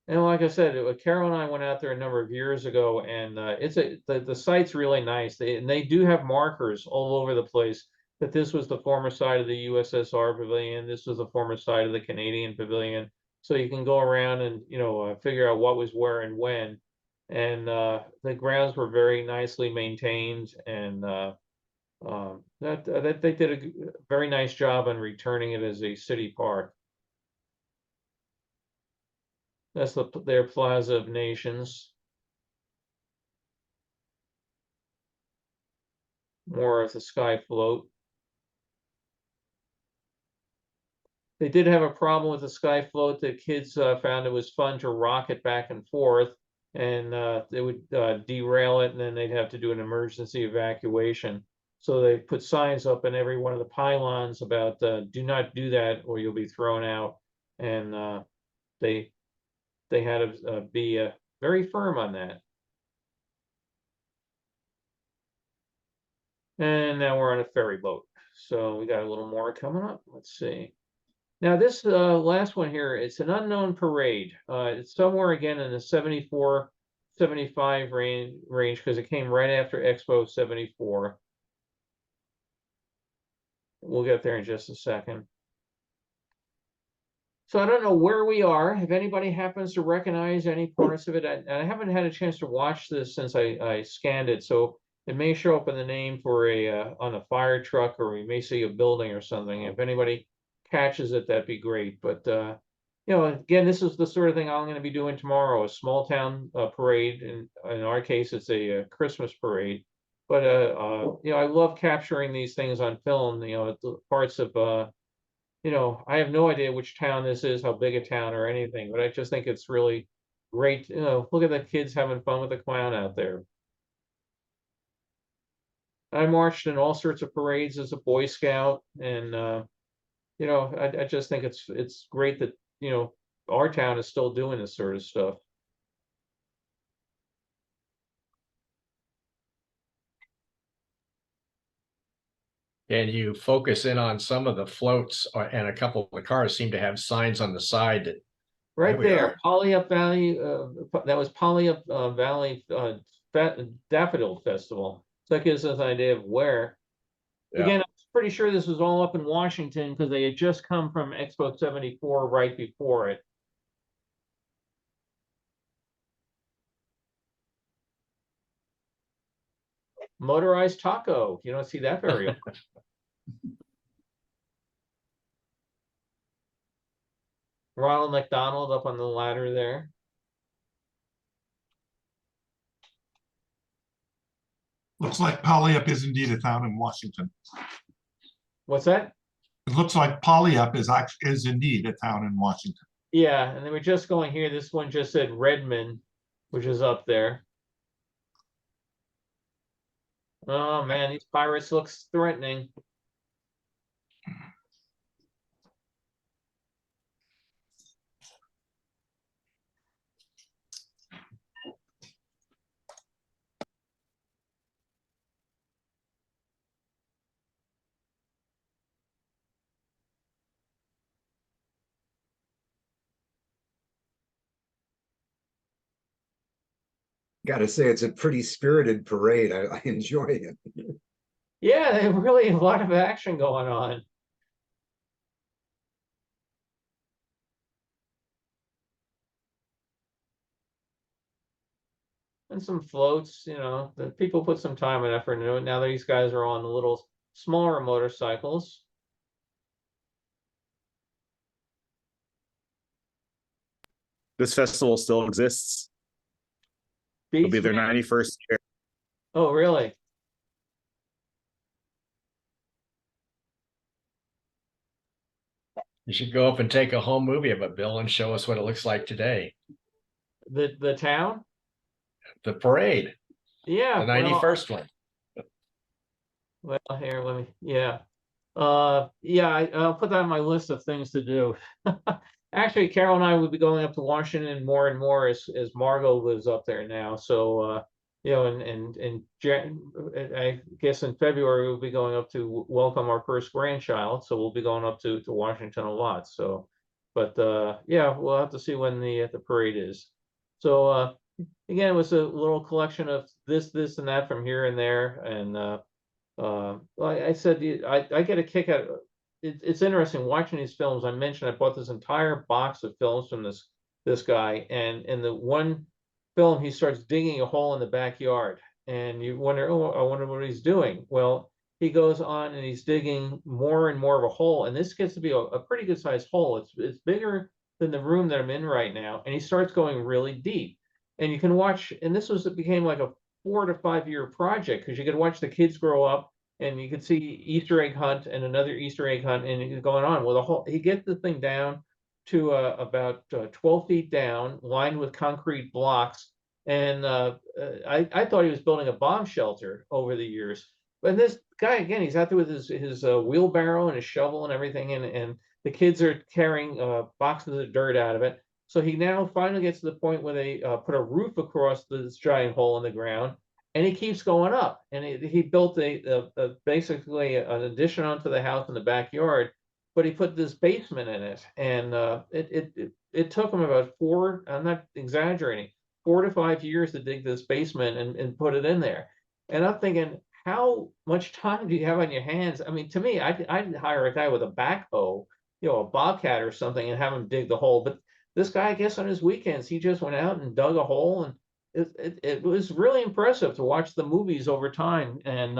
And like I said, Carol and I went out there a number of years ago, and the site's really nice. They do have markers all over the place that this was the former site of the USSR Pavilion, this was the former site of the Canadian Pavilion. So you can go around and, you know, figure out what was where and when. And the grounds were very nicely maintained, and that they did a very nice job on returning it as a city park. That's their Plaza of Nations. More of the sky float. They did have a problem with the sky float. The kids found it was fun to rock it back and forth, and they would derail it, and then they'd have to do an emergency evacuation. So they put signs up in every one of the pylons about do not do that or you'll be thrown out. And they had to be very firm on that. And now we're on a ferry boat. So we got a little more coming up. Let's see. Now this last one here, it's an unknown parade. It's somewhere again in the 74, 75 range because it came right after Expo 74. We'll get there in just a second. So I don't know where we are. If anybody happens to recognize any parts of it, I haven't had a chance to watch this since I scanned it. So it may show up in the name for a on a fire truck, or we may see a building or something. If anybody catches it, that'd be great. But you know, again, this is the sort of thing I'm going to be doing tomorrow, a small town parade. In our case, it's a Christmas parade. But you know, I love capturing these things on film. You know, the parts of you know, I have no idea which town this is, how big a town or anything, but I just think it's really great. You know, look at the kids having fun with the clown out there. I marched in all sorts of parades as a Boy Scout, and you know, I just think it's great that, you know, our town is still doing this sort of stuff. And you focus in on some of the floats, and a couple of the cars seem to have signs on the side that Right we there, are. Polyup Valley, that was Polyup Valley Daffodil Festival. So that gives us an idea of where. Yeah. Again, I'm pretty sure this was all up in Washington because they had just come from Expo 74 right before it. Motorized taco. You don't see that very often. Ronald McDonald up on the ladder there. Looks like Polyup is indeed a town in Washington. What's that? It looks like Polyup is indeed a town in Washington. Yeah, and then we're just going here. This one just said Redmond, which is up there. Oh man, these pirates look threatening. Gotta say, it's a pretty spirited parade. I enjoy it. Yeah, they really have a lot of action going on. And some floats, you know, the people put some time and effort into it. Now these guys are on the little smaller motorcycles. This festival still exists. It'll be their 91st year. Oh, really? You should go up and take a home movie of it, Bill, and show us what it looks like today. The town? The parade. Yeah. The 91st one. Well, here, let me, yeah. Yeah, I'll put that on my list of things to do. Actually, Carol and I will be going up to Washington more and more as Margot lives up there now. So, you know, I guess in February we'll be going up to welcome our first grandchild. So we'll be going up to Washington a lot. So, but yeah, we'll have to see when the parade is. So again, it was a little collection of this, and that from here and there, and like I said, I get a kick out of it's interesting watching these films. I mentioned I bought this entire box of films from this guy, and in the one film he starts digging a hole in the backyard, and you wonder, oh, I wonder what he's doing. Well, he goes on and he's digging more and more of a hole, and this gets to be a pretty good sized hole. It's bigger than the room that I'm in right now, and he starts going really deep, and you can watch. And it became like a 4 to 5 year project because you could watch the kids grow up and you could see Easter egg hunt and another Easter egg hunt and it's going on. Well, he gets the thing down to about 12 feet down, lined with concrete blocks. And I thought he was building a bomb shelter over the years. But this guy, again, he's out there with his wheelbarrow and his shovel and everything. And the kids are carrying boxes of dirt out of it. So he now finally gets to the point where they put a roof across this giant hole in the ground, and he keeps going up. And he built basically an addition onto the house in the backyard, but he put this basement in it, and it took him about I'm not exaggerating, 4 to 5 years to dig this basement and put it in there. And I'm thinking, how much time do you have on your hands? I mean, to me, I'd hire a guy with a backhoe, you know, a bobcat or something, and have him dig the hole. But this guy, I guess on his weekends, he just went out and dug a hole, and it was really impressive to watch the movies over time. And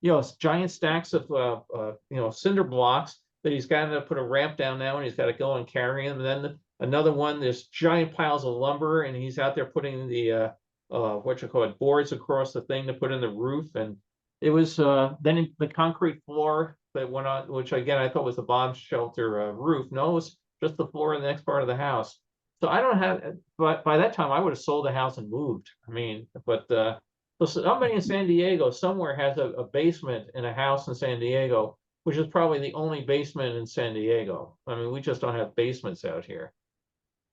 you know, giant stacks of you know, cinder blocks that he's got to put a ramp down now, and he's got to go and carry them. And then another one, there's giant piles of lumber, and he's out there putting the what you call it, boards across the thing to put in the roof. And it was then the concrete floor that went on, which again I thought was the bomb shelter roof. No, it was just the floor in the next part of the house. So I don't have, but by that time I would have sold the house and moved. I mean, but so somebody in San Diego somewhere has a basement in a house in San Diego, which is probably the only basement in San Diego. I mean, we just don't have basements out here.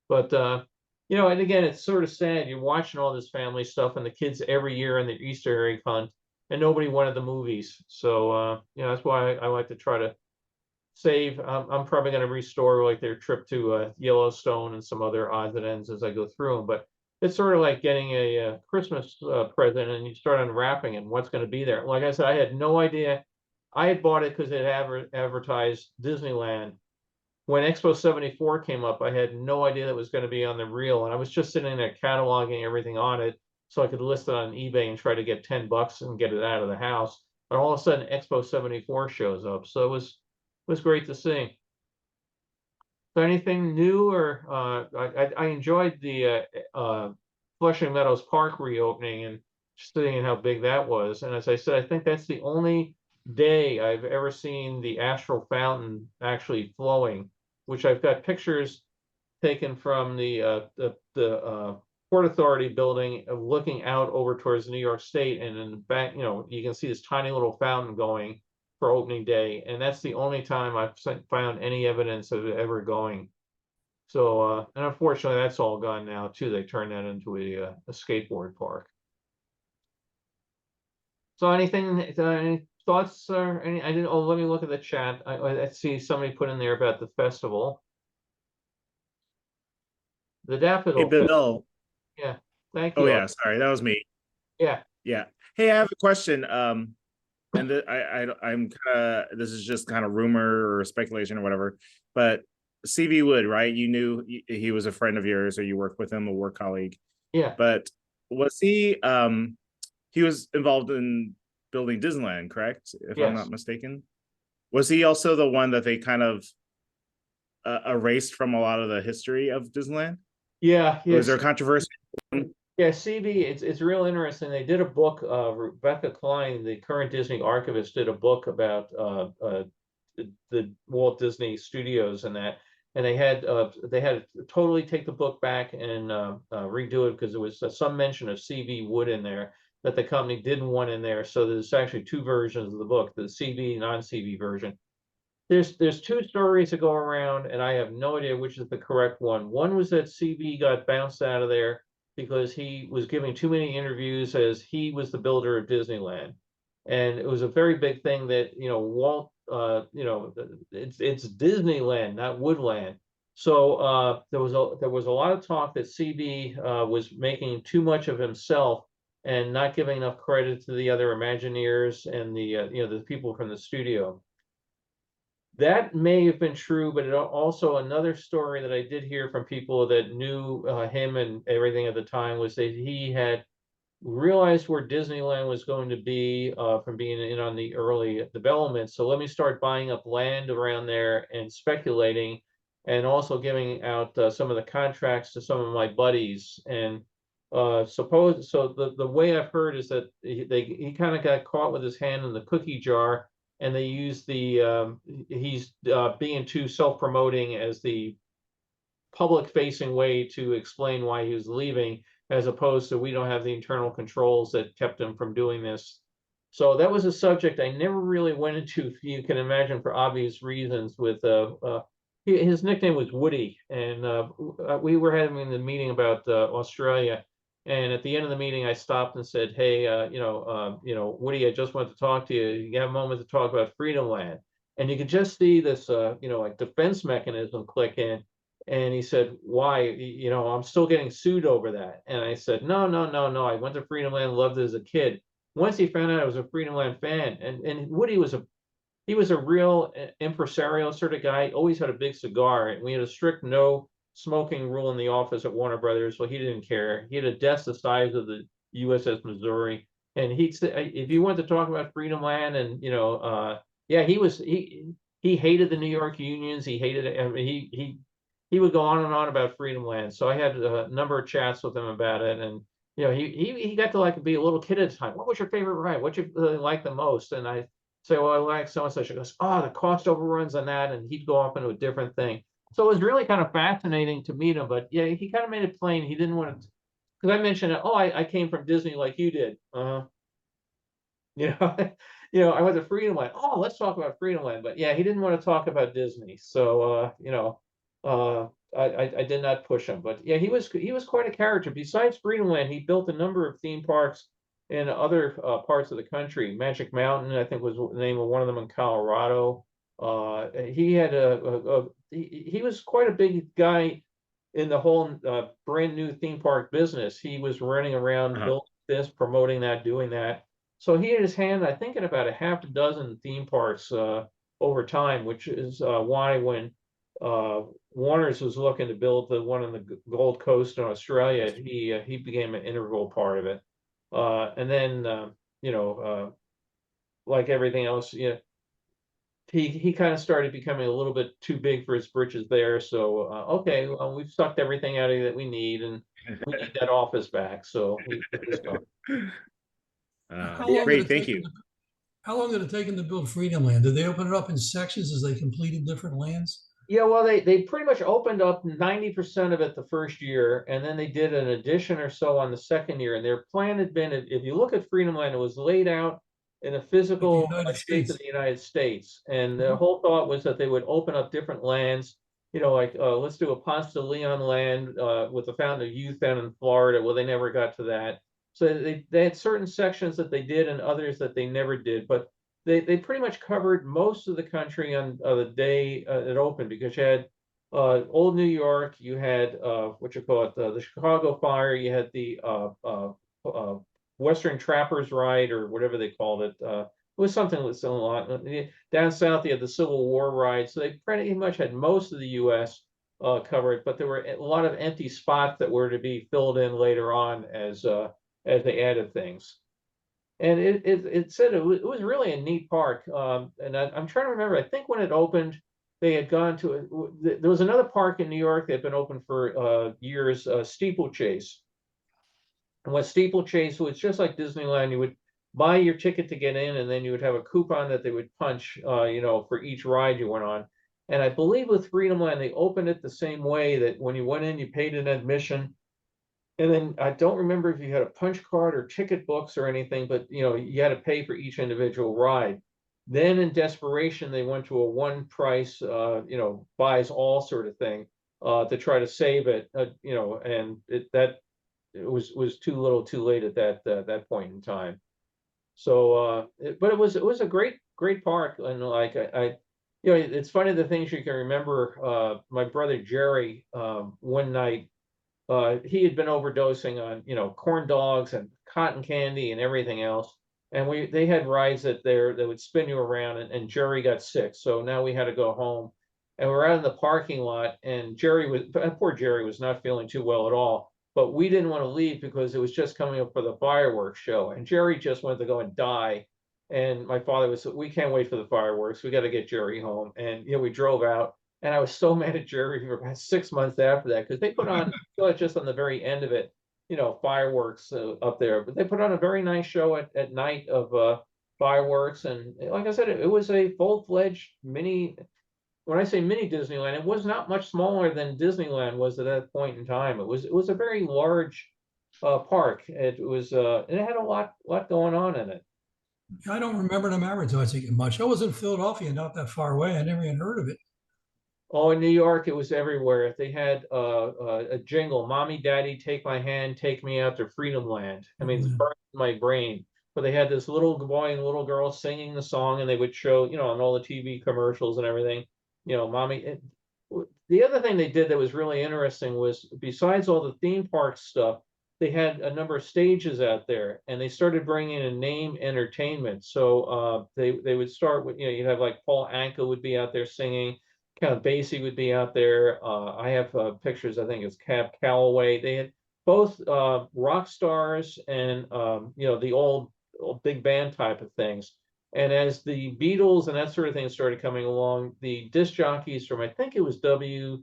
But you know, and again, it's sort of sad. You're watching all this family stuff and the kids every year in their Easter egg hunt, and nobody wanted the movies. So you know, that's why I like to try to save. I'm probably going to restore like their trip to Yellowstone and some other odds and ends as I go through them. But it's sort of like getting a Christmas present, and you start unwrapping and what's going to be there. Like I said, I had no idea. I had bought it because it advertised Disneyland. When Expo 74 came up, I had no idea that was going to be on the reel, and I was just sitting there cataloging everything on it so I could list it on eBay and try to get $10 and get it out of the house. But all of a sudden, Expo 74 shows up, so it was great to see. So anything new, or I enjoyed the Flushing Meadows Park reopening and seeing how big that was. And as I said, I think that's the only day I've ever seen the Astral Fountain actually flowing, which I've got pictures taken from the Port Authority building, looking out over towards New York State, and in the back, you know, you can see this tiny little fountain going for opening day, and that's the only time I've found any evidence of it ever going. So, and unfortunately, that's all gone now too. They turned that into a skateboard park. So, any thoughts or any? I didn't. Oh, let me look at the chat. I see somebody put in there about the festival, the Daffodil. Hey, Bill. Yeah, thank you. Oh yeah, sorry, that was me. Yeah. Yeah. Hey, I have a question. And I'm kind of, this is just kind of rumor or speculation or whatever, but CV Wood, right? You knew he was a friend of yours, or you worked with him, a work colleague. Yeah. But was he was involved in building Disneyland, correct? If I'm not mistaken. Was he also the one that they kind of erased from a lot of the history of Disneyland? Yeah. Was there controversy? Yeah, CV, it's real interesting. They did a book, Rebecca Klein, the current Disney archivist, did a book about the Walt Disney Studios and that. And they had to totally take the book back and redo it because there was some mention of CV Wood in there that the company didn't want in there. So there's actually two versions of the book, the CV, non-CV version. There's two stories that go around, and I have no idea which is the correct one. One was that CB got bounced out of there because he was giving too many interviews as he was the builder of Disneyland. And it was a very big thing that, Walt, it's Disneyland, not Woodland. So there was a lot of talk that CB was making too much of himself and not giving enough credit to the other Imagineers and the people from the studio. That may have been true, but also another story that I did hear from people that knew him and everything at the time was that he had realized where Disneyland was going to be from being in on the early development. So let me start buying up land around there and speculating, and also giving out some of the contracts to some of my buddies. And the way I've heard is that he kind of got caught with his hand in the cookie jar, and they used he's being too self-promoting as the public-facing way to explain why he was leaving, as opposed to we don't have the internal controls that kept him from doing this. So that was a subject I never really went into, if you can imagine, for obvious reasons. With his nickname was Woody, and we were having the meeting about Australia. And at the end of the meeting, I stopped and said, "Hey, Woody, I just wanted to talk to you. You have a moment to talk about Freedomland." And you could just see this, like defense mechanism click in. And he said, "Why? I'm still getting sued over that." And I said, "No, no, no, no. I went to Freedomland, loved it as a kid." Once he found out I was a Freedomland fan, and Woody was a real impresario sort of guy. Always had a big cigar, and we had a strict no smoking rule in the office at Warner Brothers. Well, he didn't care. He had a desk the size of the USS Missouri, and he'd say, if you wanted to talk about Freedomland, and yeah, he hated the New York unions. He hated it. I mean, he would go on and on about Freedomland. So I had a number of chats with him about it, and he got to be a little kid at the time. What was your favorite ride? What you really like the most? And I say, well, I like so and so. She goes, oh, the cost overruns on that, and he'd go off into a different thing. So it was really kind of fascinating to meet him. But yeah, he kind of made it plain he didn't want to, because I mentioned it. Oh, I came from Disney like you did. I went to Freedomland. Oh, let's talk about Freedomland. But yeah, he didn't want to talk about Disney. So I did not push him. But yeah, he was quite a character. Besides Freedomland, he built a number of theme parks in other parts of the country. Magic Mountain, I think, was the name of one of them in Colorado. He had he was quite a big guy in the whole brand new theme park business. He was running around, building this, promoting that, doing that. So he had his hand, I think, in about a half a dozen theme parks over time, which is why when Warner's was looking to build the one on the Gold Coast in Australia, he became an integral part of it. And then like everything else, he kind of started becoming a little bit too big for his britches there. So okay, well, we've sucked everything out of you that we need, and we need that office back. So great, thank you. How long did it take them to build Freedomland? Did they open it up in sections as they completed different lands? Yeah, well, they pretty much opened up 90% of it the first year, and then they did an addition or so on the second year. And their plan had been, if you look at Freedomland, it was laid out in a physical state of the United States. And the whole thought was that they would open up different lands, let's do a Ponce de Leon land with the Fountain of Youth down in Florida. Well, they never got to that. So they had certain sections that they did and others that they never did. But they pretty much covered most of the country on the day it opened, because you had old New York, you had the Chicago Fire, you had the Western Trappers Ride, or whatever they called it. It was something with a lot. Down south, you had the Civil War Ride. So they pretty much had most of the U.S. Covered, but there were a lot of empty spots that were to be filled in later on as they added things. And it said it was really a neat park. And I'm trying to remember, I think when it opened, they had gone to there was another park in New York that had been open for years, Steeplechase. And what Steeplechase was, just like Disneyland, you would buy your ticket to get in, and then you would have a coupon that they would punch, for each ride you went on. And I believe with Freedomland, they opened it the same way, that when you went in, you paid an admission. And then I don't remember if you had a punch card or ticket books or anything, but you had to pay for each individual ride. Then in desperation, they went to a one price, you know, buys all sort of thing, to try to save it, you know, and it was too little too late at that point in time. So, but it was a great park, and like you know, it's funny the things you can remember. My brother Jerry, one night, he had been overdosing on, you know, corn dogs and cotton candy and everything else. And they had rides that would spin you around, and Jerry got sick. So now we had to go home. And we're out in the parking lot, and poor Jerry was not feeling too well at all. But we didn't want to leave because it was just coming up for the fireworks show. And Jerry just wanted to go and die. And my father was, we can't wait for the fireworks. We got to get Jerry home. And, you know, we drove out. And I was so mad at Jerry for about 6 months after that, because they put on, just on the very end of it, you know, fireworks up there. But they put on a very nice show at night of fireworks. And like I said, it was a full-fledged mini. When I say mini Disneyland, it was not much smaller than Disneyland was at that point in time. It was a very large park. It was and it had a lot going on in it. I don't remember them advertising it much. I was in Philadelphia, not that far away. I never even heard of it. Oh, in New York, it was everywhere. They had a jingle, "Mommy, Daddy, take my hand, take me out to Freedomland." I mean, it's burned in my brain. But they had this little boy and little girl singing the song, and they would show, you know, on all the TV commercials and everything, you know, mommy. The other thing they did that was really interesting was, besides all the theme park stuff, they had a number of stages out there, and they started bringing in name entertainment. So they would start with, you know, you'd have like Paul Anka would be out there singing. Count Basie would be out there. I have pictures. I think it's Cab Calloway. They had both rock stars and you know, the old big band type of things. And as the Beatles and that sort of thing started coming along, the disc jockeys from, I think it was WNEW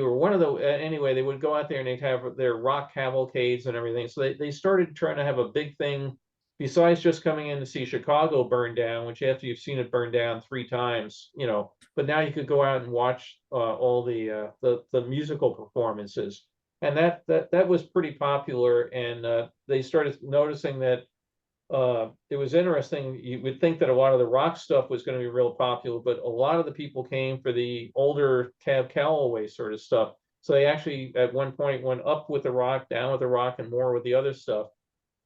or one of the anyway, they would go out there and they'd have their rock cavalcades and everything. So they started trying to have a big thing besides just coming in to see Chicago burn down, which after you've seen it burn down 3 times, you know. But now you could go out and watch all the musical performances, and that was pretty popular. And they started noticing that it was interesting. You would think that a lot of the rock stuff was going to be real popular, but a lot of the people came for the older Cab Calloway sort of stuff. So they actually at one point went up with the rock, down with the rock, and more with the other stuff.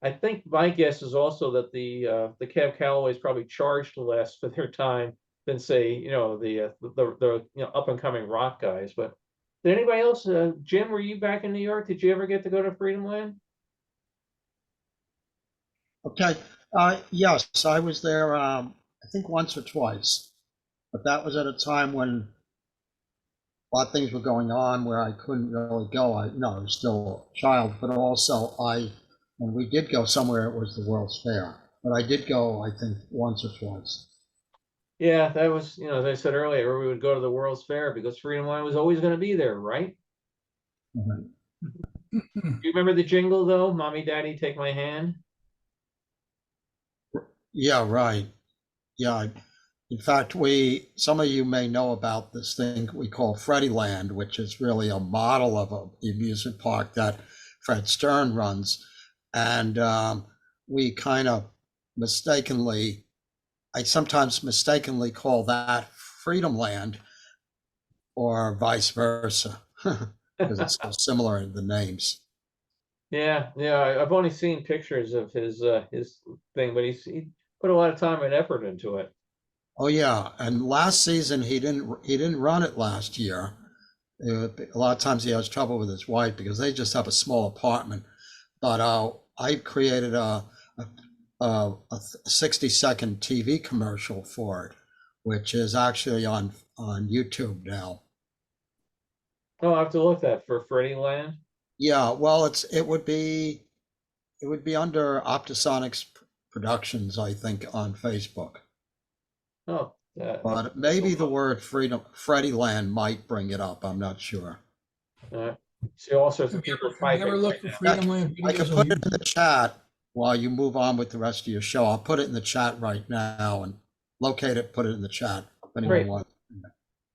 I think my guess is also that the Cab Callaways probably charged less for their time than, say, you know, the you know, up and coming rock guys. But did anybody else? Jim, were you back in New York? Did you ever get to go to Freedomland? Okay. Yes, I was there, I think once or twice, but that was at a time when a lot of things were going on where I couldn't really go. I was still a child, but also when we did go somewhere, it was the World's Fair. But I did go, I think, once or twice. Yeah, that was, you know, as I said earlier, we would go to the World's Fair because Freedomland was always going to be there, right? Mm-hmm. Do you remember the jingle though? "Mommy, Daddy, take my hand." Yeah, right. Yeah. In fact, some of you may know about this thing we call Freedomland, which is really a model of an amusement park that Fred Stern runs. And we kind of I sometimes mistakenly call that Freedomland, or vice versa, because it's so similar in the names. Yeah, I've only seen pictures of his thing, but he put a lot of time and effort into it. Oh yeah, and last season he didn't run it last year. A lot of times he has trouble with his wife because they just have a small apartment. But I created a 60-second TV commercial for it, which is actually on YouTube now. Oh, I have to look that for Freedomland. Yeah, well, it would be under Optisonics Productions, I think, on Facebook. Oh, but maybe the word Freedomland might bring it up. I'm not sure. See, all sorts of people typing. Never looked for Freedomland videos. I can put it in the chat while you move on with the rest of your show. I'll put it in the chat right now and locate it, put it in the chat if anyone wants.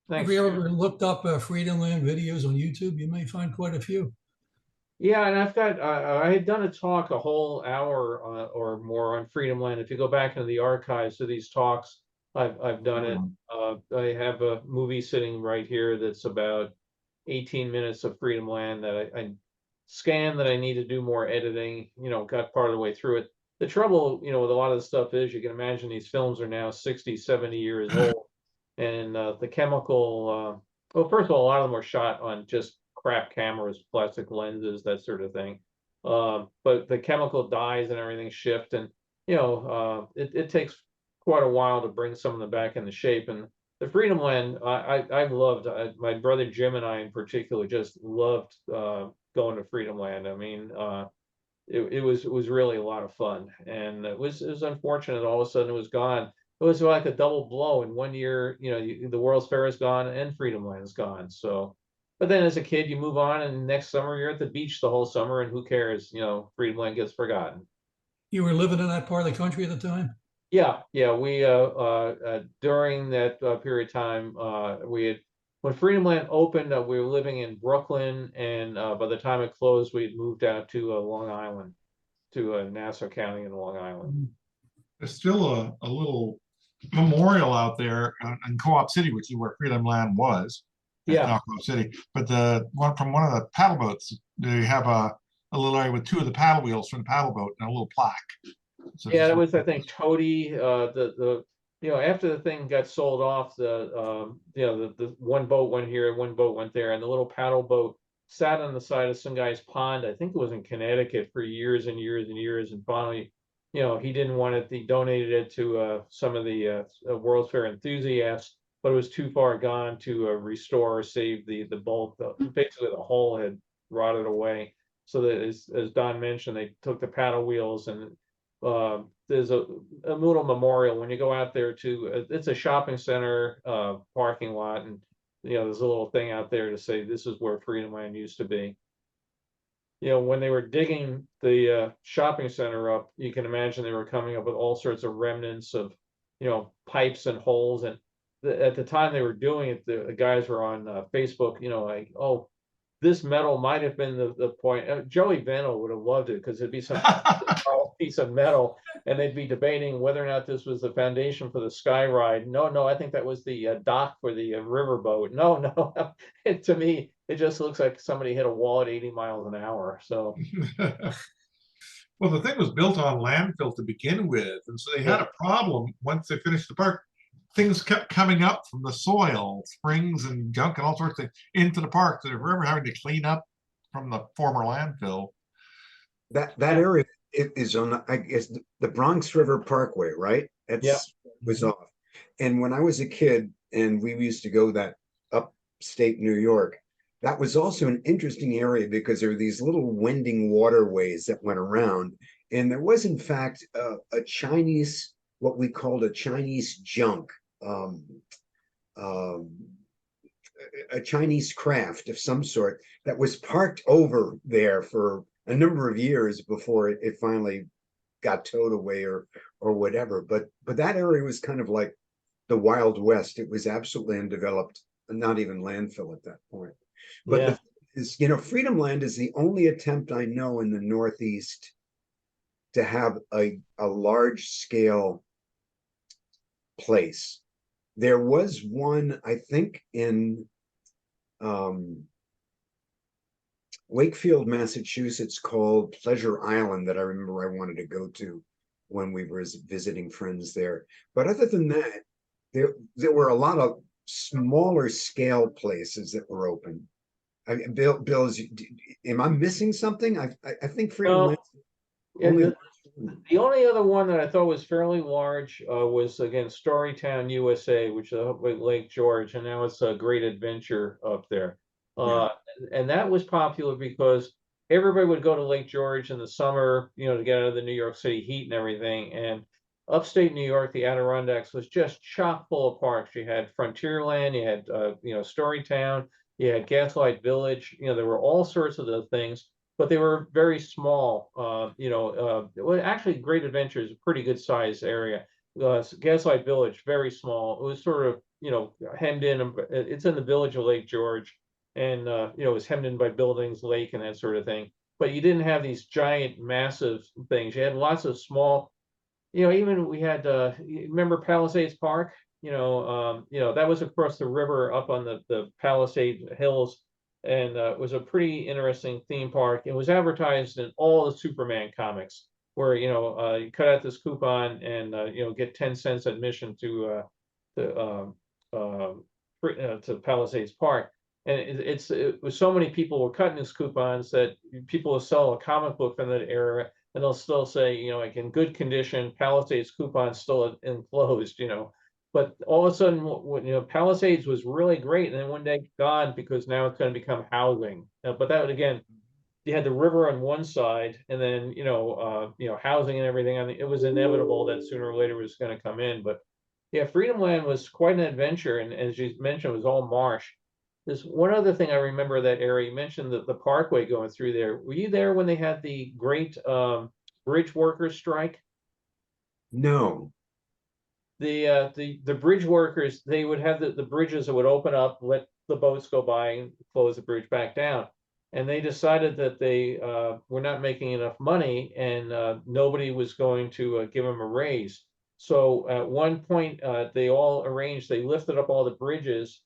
Thanks. Have you ever looked up Freedomland videos on YouTube? You may find quite a few. Yeah, and I've got I had done a talk a whole hour or more on Freedomland. If you go back into the archives of these talks, I've done it. I have a movie sitting right here that's about 18 minutes of Freedomland that I scanned that I need to do more editing. Got part of the way through it. The trouble, with a lot of the stuff is you can imagine these films are now 60, 70 years old, and the chemical. Well, first of all, a lot of them were shot on just crap cameras, plastic lenses, that sort of thing. But the chemical dyes and everything shift, and it takes quite a while to bring some of them back into shape. And the Freedomland, I've loved. My brother Jim and I, in particular, just loved going to Freedomland. I mean, it was really a lot of fun, and it was unfortunate all of a sudden it was gone. It was like a double blow in one year. The World's Fair is gone and Freedomland is gone. So, but then as a kid, you move on, and next summer you're at the beach the whole summer, and who cares? Freedomland gets forgotten. You were living in that part of the country at the time? Yeah, yeah. We during that period of time, we had when Freedomland opened, we were living in Brooklyn, and by the time it closed, we had moved out to Long Island, to Nassau County in Long Island. There's still a little memorial out there in Co-op City, which is where Freedomland was. Yeah. Now Co-op City. But the one from one of the paddle boats, they have a little area with two of the paddle wheels from the paddle boat and a little plaque. So Yeah, it was, I think, Toady. After the thing got sold off, the one boat went here, one boat went there, and the little paddle boat sat on the side of some guy's pond. I think it was in Connecticut for years and years and years, and finally, he didn't want it. He donated it to some of the World's Fair enthusiasts, but it was too far gone to restore or save the bulk. Basically, the hull had rotted away. So that, as Don mentioned, they took the paddle wheels, and there's a little memorial when you go out there to it's a shopping center parking lot, and there's a little thing out there to say this is where Freedomland used to be. When they were digging the shopping center up, you can imagine they were coming up with all sorts of remnants of pipes and holes, and at the time they were doing it, the guys were on Facebook, like, oh, this metal might have been the point. Joey Vento would have loved it because it'd be some piece of metal, and they'd be debating whether or not this was the foundation for the Sky Ride. No, I think that was the dock for the riverboat. No. To me, it just looks like somebody hit a wall at 80 miles an hour. So, well, the thing was built on landfill to begin with, and so they had a problem once they finished the park. Things kept coming up from the soil, springs and junk and all sorts of things into the park. So they were ever having to clean up from the former landfill. That area is on, I guess, the Bronx River Parkway, right? Was off. And when I was a kid and we used to go that upstate New York, that was also an interesting area because there were these little winding waterways that went around. And there was, in fact, a Chinese, what we called a Chinese junk. A Chinese craft of some sort that was parked over there for a number of years before it finally got towed away or whatever. But that area was kind of like the Wild West. It was absolutely undeveloped, not even landfill at that point. But Freedomland is the only attempt I know in the Northeast to have a large scale place. There was one, I think, in Wakefield, Massachusetts, called Pleasure Island that I remember I wanted to go to when we were visiting friends there. But other than that, there were a lot of smaller scale places that were open. Bill, am I missing something? I think Freedomland. The only other one that I thought was fairly large was, again, Storytown, USA, which is up at Lake George, and now it's a Great Adventure up there. And that was popular because everybody would go to Lake George in the summer, to get out of the New York City heat and everything. And upstate New York, the Adirondacks, was just chock full of parks. You had Frontierland, you had Storytown, you had Gaslight Village. There were all sorts of those things, but they were very small. Well, actually, Great Adventure is a pretty good sized area. Gaslight Village, very small. It was sort of, hemmed in. It's in the village of Lake George, and it was hemmed in by buildings, lake, and that sort of thing. but you didn't have these giant, massive things. You had lots of small, even we had, remember Palisades Park? That was across the river up on the Palisades Hills. And it was a pretty interesting theme park. It was advertised in all the Superman comics, where you cut out this coupon and get 10 cents admission to Palisades Park. And it was so many people were cutting these coupons that people will sell a comic book from that era, and they'll still say, like in good condition, Palisades coupon still enclosed, But all of a sudden, Palisades was really great, and then one day gone because now it's going to become housing. But that again, you had the river on one side, and then housing and everything. It was inevitable that sooner or later it was going to come in. But yeah, Freedomland was quite an adventure, and as you mentioned, it was all marsh. There's one other thing I remember that area. You mentioned the parkway going through there. Were you there when they had the great bridge workers strike? No. The bridge workers, they would have the bridges that would open up, let the boats go by and close the bridge back down. And they decided that they were not making enough money, and nobody was going to give them a raise. So at one point, they all arranged, they lifted up all the bridges,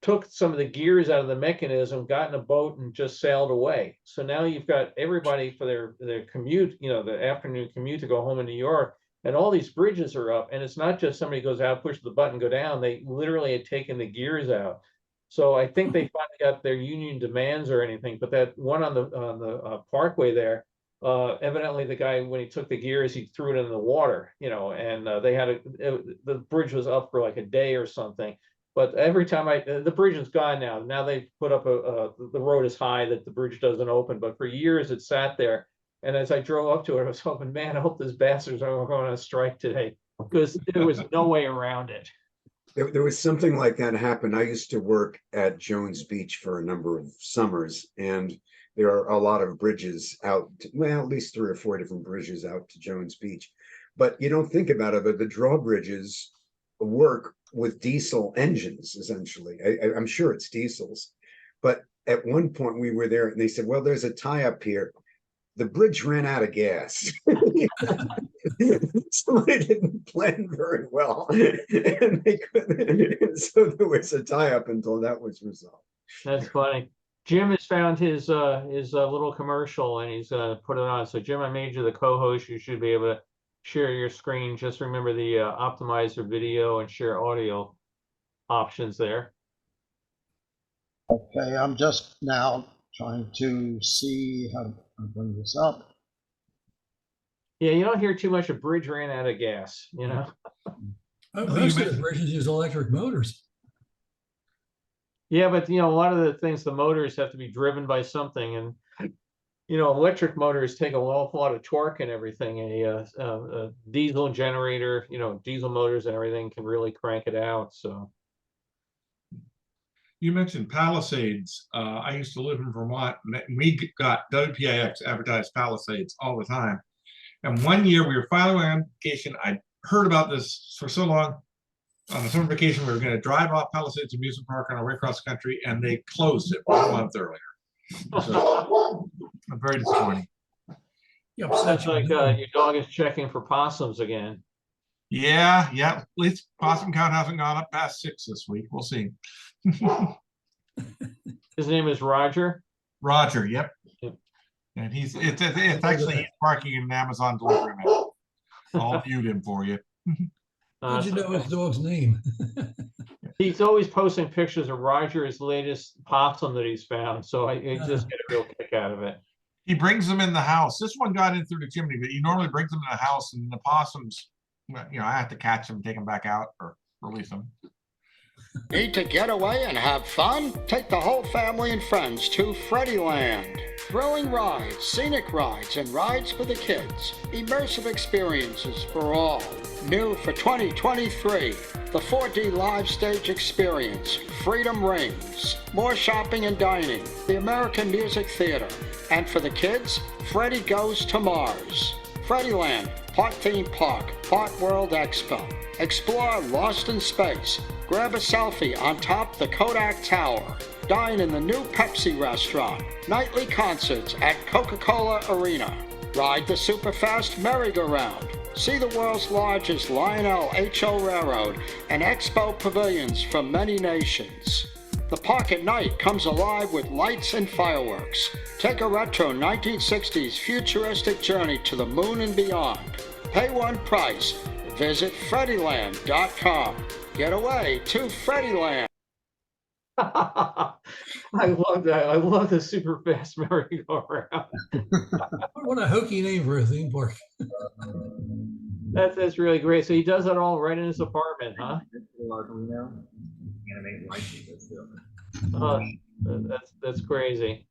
took some of the gears out of the mechanism, got in a boat, and just sailed away. So now you've got everybody for their commute, the afternoon commute to go home in New York. And all these bridges are up, and it's not just somebody goes out, push the button, go down. They literally had taken the gears out. So I think they finally got their union demands or anything. But that one on the parkway there, evidently the guy, when he took the gears, he threw it in the water, and they had the bridge was up for like a day or something. But every time the bridge is gone now. Now they've put up the road is high that the bridge doesn't open. But for years it sat there. And as I drove up to it, I was hoping, man, I hope those bastards aren't going on strike today, because there was no way around it. There was something like that happen. I used to work at Jones Beach for a number of summers, and there are a lot of bridges out, at least 3 or 4 different bridges out to Jones Beach. But you don't think about it, but the drawbridges work with diesel engines, essentially. I'm sure it's diesels. But at one point we were there and they said, well, there's a tie-up here. The bridge ran out of gas. Somebody didn't plan very well, and they couldn't. So there was a tie-up until that was resolved. That's funny. Jim has found his little commercial, and he's put it on. So Jim, I made you the co-host. You should be able to share your screen. Just remember the optimizer video and share audio options there. Okay, I'm just now trying to see how to bring this up. Yeah, you don't hear too much of bridge ran out of gas, Most of the bridges use electric motors. Yeah, but a lot of the things, the motors have to be driven by something, and electric motors take an awful lot of torque and everything. A diesel generator, diesel motors and everything can really crank it out. So. You mentioned Palisades. I used to live in Vermont, and we got WPIX advertised Palisades all the time. And one year we were filing an application. I heard about this for so long. On the summer vacation, we were going to drive off Palisades Amusement Park on our way across the country, and they closed it 1 month earlier. So, very disappointing. Yeah, that's like your dog is checking for possums again. Yeah. At least possum count hasn't gone up past 6 this week. We'll see. His name is Roger. Roger, yep. And it's actually he's parking in an Amazon delivery now. I'll mute him for you. How'd you know his dog's name? He's always posting pictures of Roger's latest possum that he's found, so I just get a real kick out of it. He brings them in the house. This one got in through the chimney, but he normally brings them in the house, and the possums, I have to catch them, take them back out, or release them. Need to get away and have fun? Take the whole family and friends to Freedomland. Thrilling rides, scenic rides, and rides for the kids. Immersive experiences for all. New for 2023, the 4D live stage experience, Freedom Rings. More shopping and dining, the American Music Theater. And for the kids, Freddy Goes to Mars. Freedomland, part theme park, part World Expo. Explore Lost in Space. Grab a selfie on top the Kodak Tower. Dine in the new Pepsi restaurant. Nightly concerts at Coca-Cola Arena. Ride the Superfast merry-go-round. See the world's largest Lionel H.O. Railroad and expo pavilions from many nations. The park at night comes alive with lights and fireworks. Take a retro 1960s futuristic journey to the moon and beyond. Pay one price. Visit Freedomland.com. Get away to Freedomland. I love that. I love the super fast merry-go-round. What a hokey name for a theme park. That's really great. So he does it all right in his apartment, huh? That's crazy.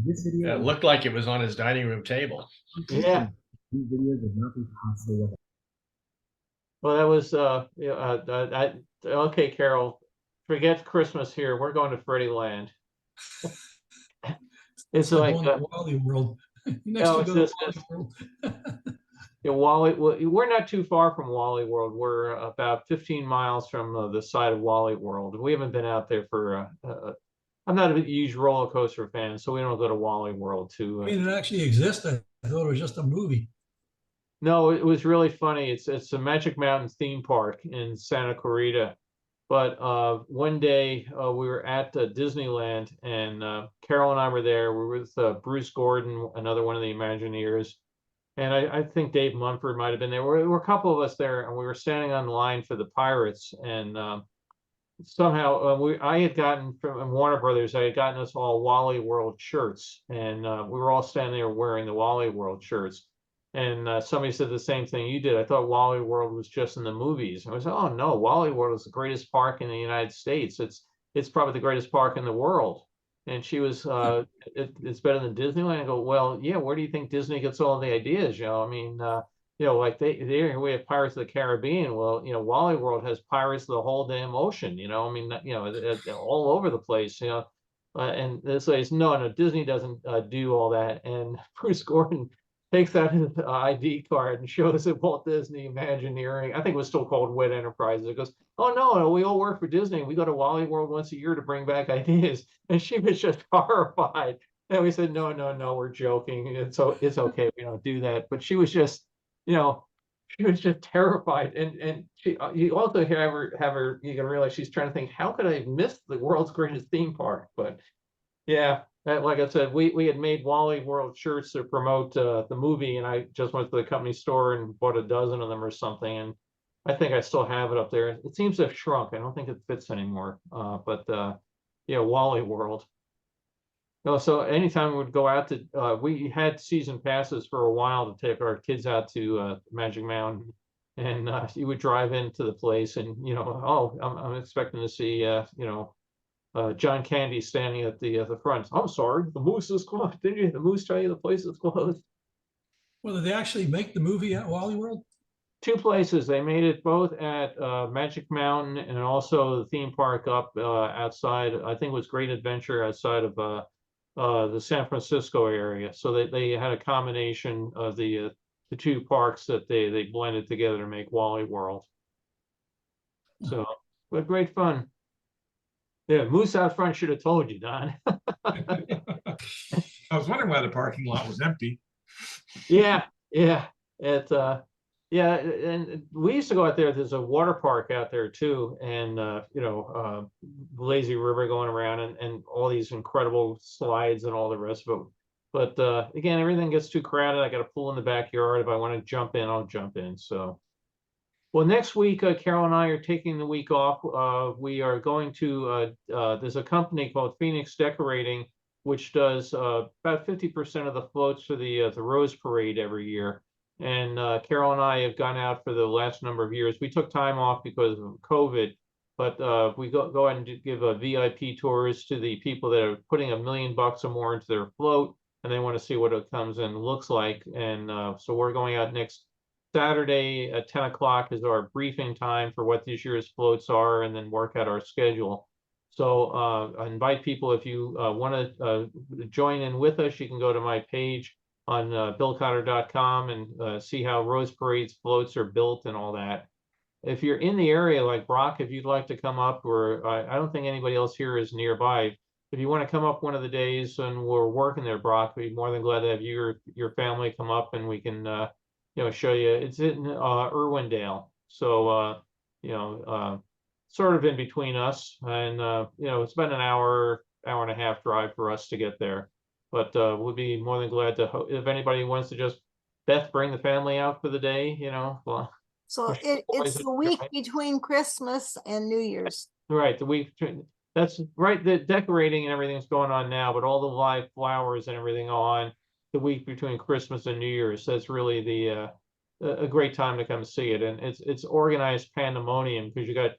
It looked like it was on his dining room table. Yeah. Well, that was okay, Carol. Forget Christmas here. We're going to Freedomland. It's like Wally World. Next no, to go to this, Wally World. yeah, Wally. We're not too far from Wally World. We're about 15 miles from the side of Wally World. We haven't been out there for. I'm not a huge roller coaster fan, so we don't go to Wally World too. I mean, it actually exists. I thought it was just a movie. No, it was really funny. It's a Magic Mountain theme park in Santa Clarita. But one day we were at Disneyland, and Carol and I were there. We were with Bruce Gordon, another one of the Imagineers, and I think Dave Mumford might have been there. There were a couple of us there, and we were standing on line for the Pirates. And somehow I had gotten from Warner Brothers, I had gotten us all Wally World shirts, and we were all standing there wearing the Wally World shirts. And somebody said the same thing you did. I thought Wally World was just in the movies. And I was like, oh no, Wally World is the greatest park in the United States. It's probably the greatest park in the world. And she was, it's better than Disneyland. I go, well, yeah. Where do you think Disney gets all the ideas? You know, I mean, like we have Pirates of the Caribbean. Well, Wally World has pirates of the whole damn ocean. I mean, all over the place. And this says no, Disney doesn't do all that. And Bruce Gordon takes out his ID card and shows it Walt Disney Imagineering. I think it was still called Wit Enterprises. It goes, oh no, we all work for Disney. We go to Wally World once a year to bring back ideas. And she was just horrified. And we said, no, we're joking. It's okay. We don't do that. But she was just, she was just terrified. And she, you also have her, you can realize she's trying to think, how could I have missed the world's greatest theme park? But yeah. Like I said, we had made Wally World shirts to promote the movie, and I just went to the company store and bought a dozen of them or something. And I think I still have it up there. It seems to have shrunk. I don't think it fits anymore. But Wally World. So anytime we would go out to, we had season passes for a while to take our kids out to Magic Mountain, and you would drive into the place, and I'm expecting to see John Candy standing at the front. I'm sorry, the moose is closed. Didn't the moose tell you the place is closed? Well, did they actually make the movie at Wally World? Two places. They made it both at Magic Mountain and also the theme park up outside. I think it was Great Adventure outside of the San Francisco area. So they had a combination of the two parks that they blended together to make Wally World. So, but great fun. Yeah, moose out front should have told you, Don. I was wondering why the parking lot was empty. Yeah. And we used to go out there. There's a water park out there too, and lazy river going around, and all these incredible slides and all the rest of it. But again, everything gets too crowded. I got a pool in the backyard. If I want to jump in, I'll jump in. So. Well, next week, Carol and I are taking the week off. We are going to, there's a company called Phoenix Decorating, which does about 50% of the floats for the Rose Parade every year. And Carol and I have gone out for the last number of years. We took time off because of COVID, but we go out and give VIP tours to the people that are putting $1 million or more into their float, and they want to see what it comes and looks like. And so we're going out next Saturday at 10 o'clock is our briefing time for what this year's floats are, and then work out our schedule. So I invite people, if you want to join in with us, you can go to my page billcotter.com and see how Rose Parade's floats are built and all that. If you're in the area, like Brock, if you'd like to come up, or I don't think anybody else here is nearby. If you want to come up one of the days and we're working there, Brock, we'd be more than glad to have you or your family come up and we can, show you. It's in Irwindale, so sort of in between us, and it's about an hour and a half drive for us to get there. But we'll be more than glad to, if anybody wants to just, Beth, bring the family out for the day, well. So it's the week between Christmas and New Year's. Right, the week, that's right, the decorating and everything's going on now, but all the live flowers and everything on the week between Christmas and New Year's. That's really a great time to come see it. And it's organized pandemonium, because you got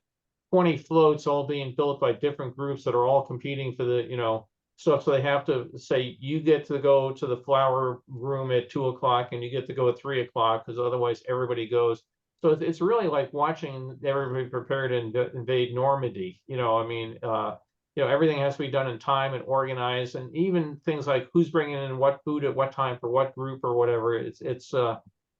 20 floats all being built by different groups that are all competing for the, stuff. So they have to say, you get to go to the flower room at 2 o'clock and you get to go at 3 o'clock, because otherwise everybody goes. So it's really like watching everybody prepare to invade Normandy. Everything has to be done in time and organized, and even things like who's bringing in what food at what time for what group or whatever. It's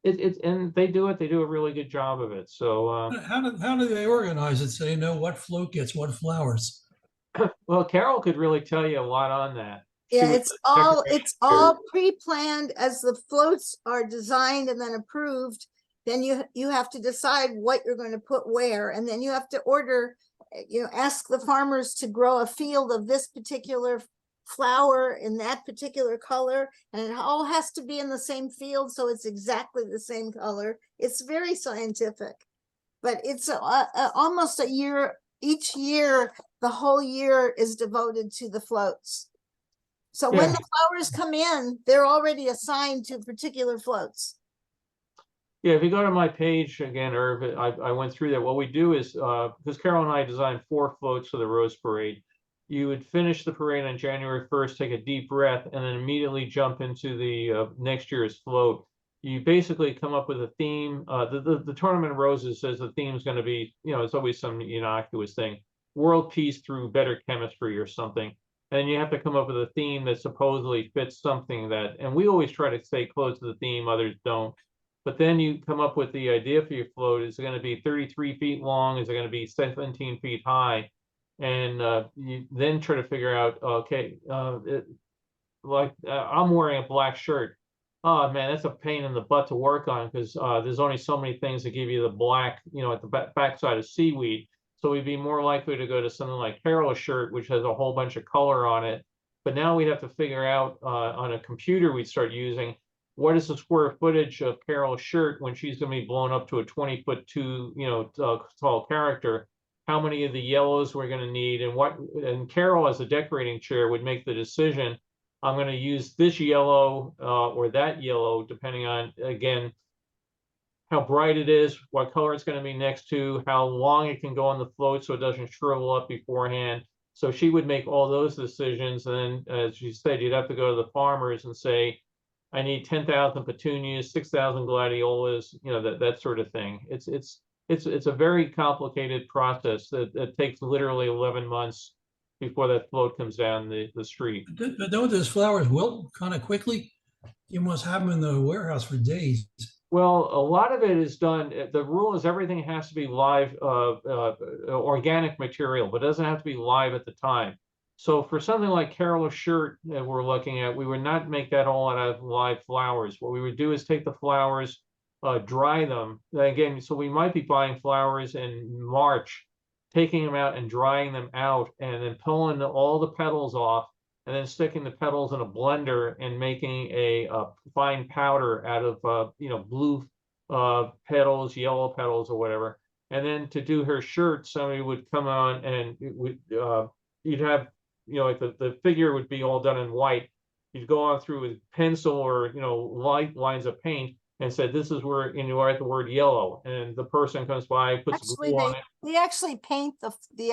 and they do it. They do a really good job of it. So how do they organize it so they know what float gets what flowers? Well, Carol could really tell you a lot on that. Yeah, it's all pre-planned as the floats are designed and then approved. Then you have to decide what you're going to put where, and then you have to order, ask the farmers to grow a field of this particular flower in that particular color, and it all has to be in the same field, so it's exactly the same color. It's very scientific, but it's almost a year. Each year, the whole year is devoted to the floats. So when the flowers come in, they're already assigned to particular floats. Yeah, if you go to my page again, Irv, I went through that. What we do is, because Carol and I designed 4 floats for the Rose Parade, you would finish the parade on January 1st, take a deep breath, and then immediately jump into the next year's float. You basically come up with a theme. The Tournament of Roses says the theme is going to be, it's always some innocuous thing, world peace through better chemistry or something. And you have to come up with a theme that supposedly fits something that, and we always try to stay close to the theme, others don't. But then you come up with the idea for your float. Is it going to be 33 feet long? Is it going to be 17 feet high? And you then try to figure out, okay, I'm wearing a black shirt. Oh man, that's a pain in the butt to work on, because there's only so many things that give you the black, at the backside of seaweed. So we'd be more likely to go to something like Carol's shirt, which has a whole bunch of color on it. But now we'd have to figure out on a computer we'd start using, what is the square footage of Carol's shirt when she's going to be blown up to a 20-foot-2, tall character? How many of the yellows we're going to need, and Carol, as a decorating chair, would make the decision. I'm going to use this yellow or that yellow, depending on, again, how bright it is, what color it's going to be next to, how long it can go on the float so it doesn't shrivel up beforehand. So she would make all those decisions. And then, as you said, you'd have to go to the farmers and say, I need 10,000 petunias, 6,000 gladiolas, that sort of thing. It's a very complicated process that takes literally 11 months before that float comes down the street. But don't those flowers wilt kind of quickly? You must have them in the warehouse for days. Well, a lot of it is done. The rule is everything has to be live, organic material, but it doesn't have to be live at the time. So for something like Carol's shirt that we're looking at, we would not make that all out of live flowers. What we would do is take the flowers, dry them. Again, so we might be buying flowers in March, taking them out and drying them out, and then pulling all the petals off, and then sticking the petals in a blender and making a fine powder out of blue petals, yellow petals, or whatever. And then to do her shirt, somebody would come on and you'd have, like the figure would be all done in white. You'd go on through with pencil or light lines of paint and said, this is where, and you write the word yellow, and the person comes by, puts glue on it. They actually paint the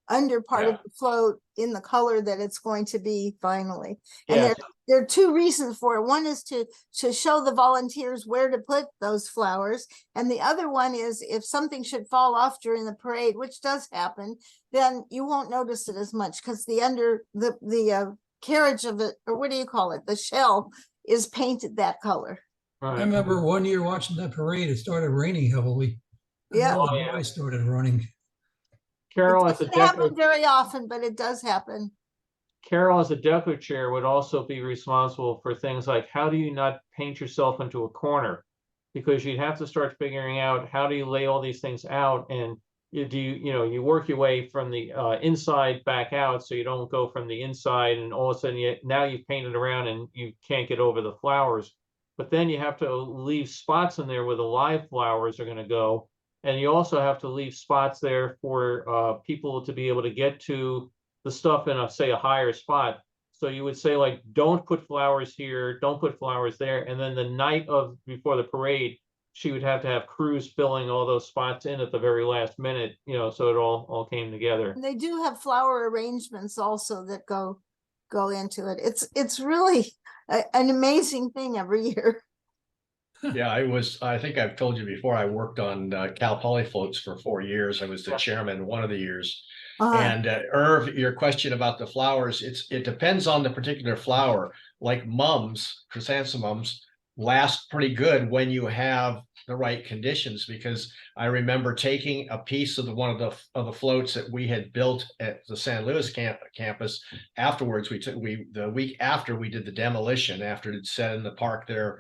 under part of the float in the color that it's going to be finally. And there are 2 reasons for it. One is to show the volunteers where to put those flowers, and the other one is if something should fall off during the parade, which does happen, then you won't notice it as much, because the carriage of it, or what do you call it, the shell, is painted that color. I Right. remember one year watching that parade, it started raining heavily. And Yeah. all the Oh, yeah. boys started running. Carol, It as a doesn't happen decor, very often, but it does happen. Carol, as a decor chair, would also be responsible for things like how do you not paint yourself into a corner? Because you'd have to start figuring out how do you lay all these things out, and you work your way from the inside back out, so you don't go from the inside and all of a sudden now you've painted around and you can't get over the flowers. But then you have to leave spots in there where the live flowers are going to go, and you also have to leave spots there for people to be able to get to the stuff in say a higher spot. So you would say like, don't put flowers here, don't put flowers there. And then the night of before the parade, she would have to have crews filling all those spots in at the very last minute, so it all came together. And they do have flower arrangements also that go into it. It's really an amazing thing every year. Yeah, I think I've told you before, I worked on Cal Poly floats for 4 years. I was the chairman one of the years. And Irv, your question about the flowers, it depends on the particular flower. Like mums, chrysanthemums, last pretty good when you have the right conditions, because I remember taking a piece of one of the floats that we had built at the San Luis campus. Afterwards, the week after we did the demolition, after it sat in the park there,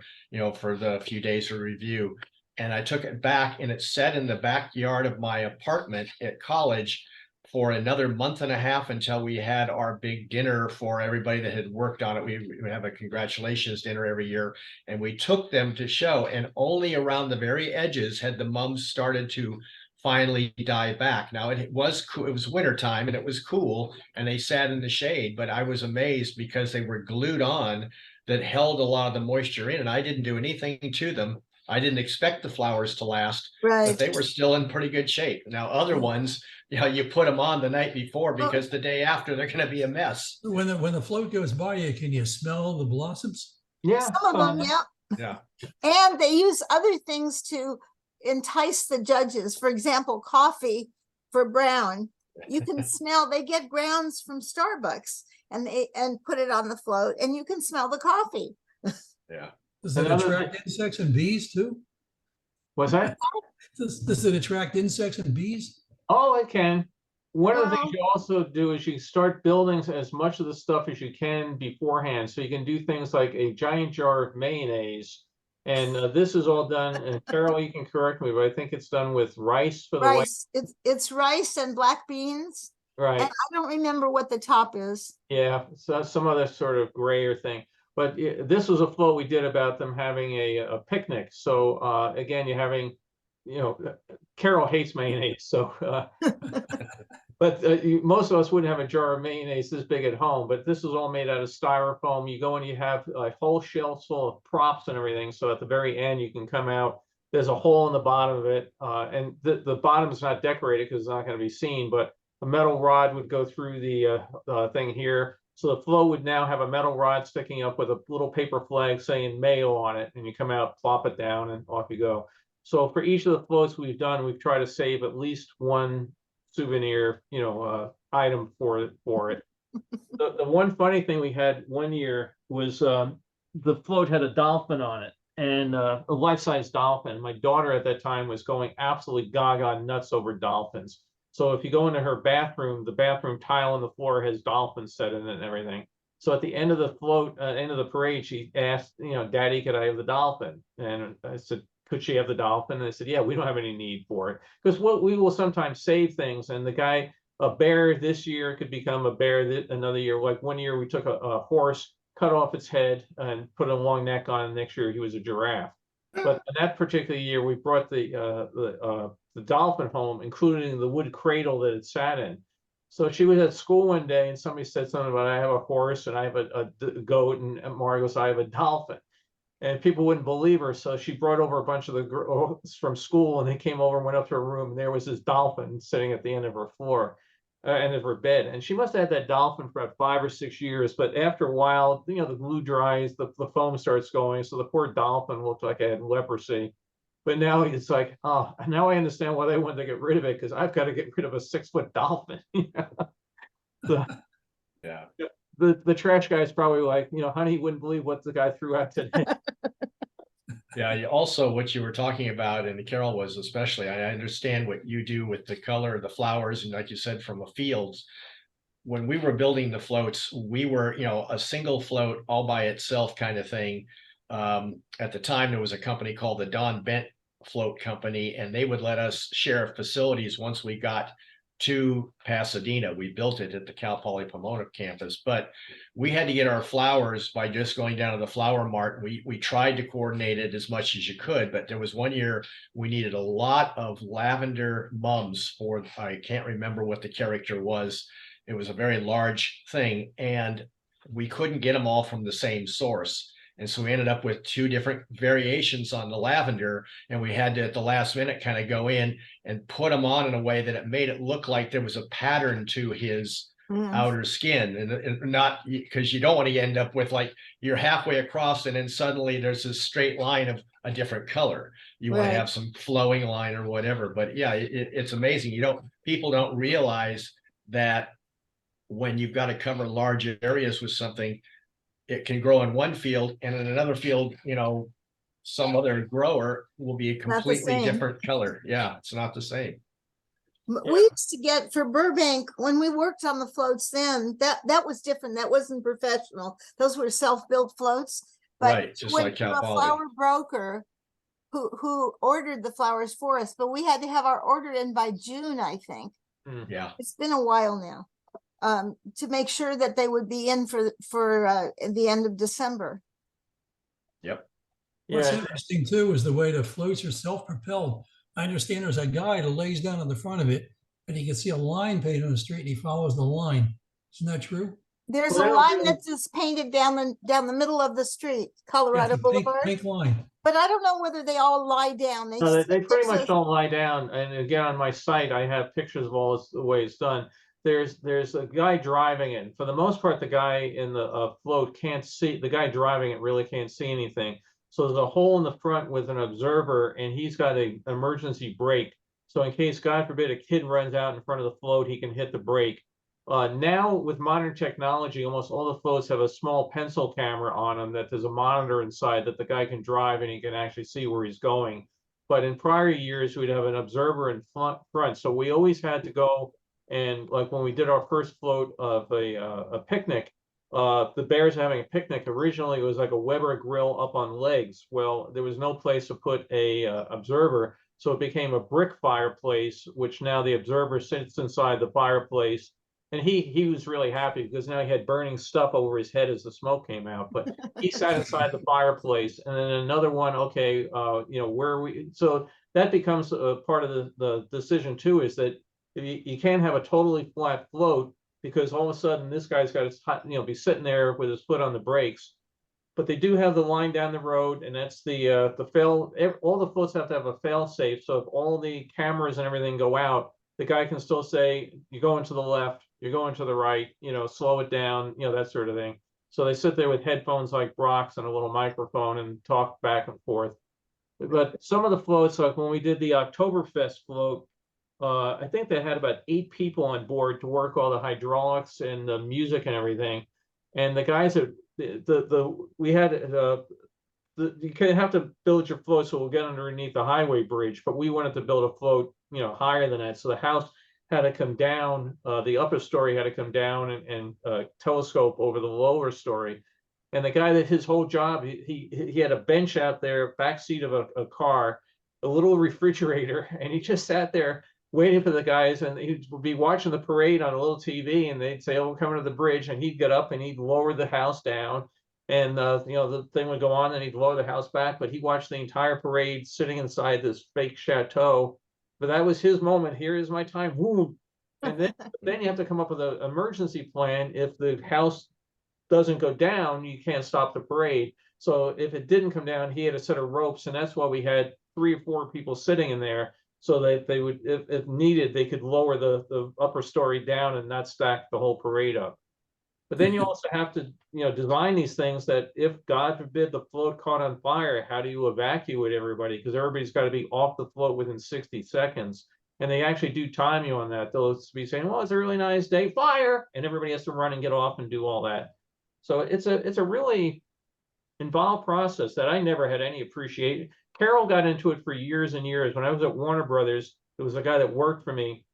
for the few days of review, and I took it back, and it sat in the backyard of my apartment at college for another month and a half until we had our big dinner for everybody that had worked on it. We have a congratulations dinner every year, and we took them to show, and only around the very edges had the mums started to finally die back. Now it was cool, it was winter time and it was cool, and they sat in the shade, but I was amazed because they were glued on, that held a lot of the moisture in, and I didn't do anything to them. I didn't expect the flowers to last, but they were still in pretty good shape. Now other ones, you put them on the night before because the day after they're going to be a mess. When the float goes by you, can you smell the blossoms? Yeah. Some of them, yeah. Yeah. And they use other things to entice the judges. For example, coffee for brown. You can smell, they get grounds from Starbucks and put it on the float, and you can smell the coffee. Yeah. Does it attract insects and bees too? What's that? Does it attract insects and bees? Oh, it can. One of the things you also do is you start building as much of the stuff as you can beforehand. So you can do things like a giant jar of mayonnaise. And this is all done, and Carol, you can correct me, but I think it's done with rice for the rice. It's rice and black beans. Right. And I don't remember what the top is. Yeah, so some other sort of grayer thing. But this was a float we did about them having a picnic. So again, you're having, Carol hates mayonnaise. So, but most of us wouldn't have a jar of mayonnaise this big at home. But this is all made out of styrofoam. You go and you have whole shelves full of props and everything. So at the very end, you can come out. There's a hole in the bottom of it. And the bottom is not decorated because it's not going to be seen. But a metal rod would go through the thing here. So the float would now have a metal rod sticking up with a little paper flag saying mayo on it, and you come out, plop it down, and off you go. So for each of the floats we've done, we've tried to save at least one souvenir, item for it. The one funny thing we had one year was the float had a dolphin on it, and a life-size dolphin. My daughter at that time was going absolutely gaga nuts over dolphins. So if you go into her bathroom, the bathroom tile on the floor has dolphins set in it and everything. So at the end of the float, end of the parade, she asked, Daddy, could I have the dolphin? And I said, could she have the dolphin? And I said, yeah, we don't have any need for it. Because we will sometimes save things. And the guy, a bear this year could become a bear another year. Like one year we took a horse, cut off its head and put a long neck on, and next year he was a giraffe. But that particular year, we brought the dolphin home, including the wood cradle that it sat in. So she was at school one day, and somebody said something about, I have a horse and I have a goat, and Margo goes, I have a dolphin. And people wouldn't believe her. So she brought over a bunch of the girls from school, and they came over and went up to her room, and there was this dolphin sitting at the end of her floor. End of her bed, and she must have had that dolphin for about 5 or 6 years. But after a while, the glue dries, the foam starts going, so the poor dolphin looked like it had leprosy. But now it's like, oh, now I understand why they wanted to get rid of it, because I've got to get rid of a 6-foot dolphin. So, yeah. the trash guy is probably like, honey, you wouldn't believe what the guy threw out today. Yeah, also what you were talking about, and Carol was especially, I understand what you do with the color of the flowers, and like you said, from the fields. When we were building the floats, we were, a single float all by itself kind of thing. At the time, there was a company called the Don Bent Float Company, and they would let us share facilities once we got to Pasadena. We built it at the Cal Poly Pomona campus, but we had to get our flowers by just going down to the flower mart. We tried to coordinate it as much as you could, but there was one year we needed a lot of lavender mums for, I can't remember what the character was. It was a very large thing, and we couldn't get them all from the same source. And so we ended up with 2 different variations on the lavender, and we had to, at the last minute, kind of go in and put them on in a way that it made it look like there was a pattern to his outer skin, and not because you don't want to end up with like you're halfway across and then suddenly there's a straight line of a different color. You want to have some flowing line or whatever. But yeah, it's amazing. People don't realize that when you've got to cover large areas with something, it can grow in one field, and in another field, some other grower will be a completely different color. Yeah, it's not the same. We used to get for Burbank when we worked on the floats then, that was different. That wasn't professional. Those were self-built floats. But right, just like Cal Poly. A flower broker who ordered the flowers for us, but we had to have our order in by June, I think. Yeah. It's been a while now. To make sure that they would be in for the end of December. Yep. What's interesting too is the way the floats are self-propelled. I understand there's a guy that lays down on the front of it, and he can see a line painted on the street, and he follows the line. Isn't that true? There's a line that's just painted down the middle of the street, Colorado Boulevard. Pink line. But I don't know whether they all lie down. They pretty much don't lie down. And again, on my site, I have pictures of all the way it's done. There's a guy driving it. And for the most part, the guy in the float can't see. The guy driving it really can't see anything. So there's a hole in the front with an observer, and he's got an emergency brake. So in case, God forbid, a kid runs out in front of the float, he can hit the brake. Now with modern technology, almost all the floats have a small pencil camera on them that there's a monitor inside that the guy can drive and he can actually see where he's going. But in prior years, we'd have an observer in front. So we always had to go, and like when we did our first float of a picnic, the bears having a picnic, originally it was like a Weber grill up on legs. Well, there was no place to put a observer, so it became a brick fireplace, which now the observer sits inside the fireplace. And he was really happy because now he had burning stuff over his head as the smoke came out. But he sat inside the fireplace. And then another one, okay, where are we? So that becomes a part of the decision too, is that you can't have a totally flat float, because all of a sudden this guy's got to be sitting there with his foot on the brakes. But they do have the line down the road, and that's the all the floats have to have a fail safe. So if all the cameras and everything go out, the guy can still say, you're going to the left, you're going to the right, slow it down, that sort of thing. So they sit there with headphones like Brock's and a little microphone and talk back and forth. But some of the floats, like when we did the Oktoberfest float, I think they had about 8 people on board to work all the hydraulics and the music and everything. And the guys that we had you kind of have to build your float so we'll get underneath the highway bridge, but we wanted to build a float, higher than that. So the house had to come down, the upper story had to come down and telescope over the lower story. And the guy, that his whole job, he had a bench out there, back seat of a car, a little refrigerator, and he just sat there waiting for the guys, and he'd be watching the parade on a little TV, and they'd say, oh, we're coming to the bridge, and he'd get up and he'd lower the house down, and the thing would go on, and he'd lower the house back, but he watched the entire parade sitting inside this fake chateau. But that was his moment. Here is my time. Woo. And then you have to come up with an emergency plan. If the house doesn't go down, you can't stop the parade. So if it didn't come down, he had a set of ropes, and that's why we had 3 or 4 people sitting in there, so that they would, if needed, they could lower the upper story down and not stack the whole parade up. But then you also have to, design these things that if, God forbid, the float caught on fire, how do you evacuate everybody? Because everybody's got to be off the float within 60 seconds. and they actually do time you on that. They'll be saying, "Well, it's a really nice day, fire," and everybody has to run and get off and do all that. So it's a really involved process that I never had any appreciation. Carol got into it for years and years. When I was at Warner Brothers, there was a guy that worked for me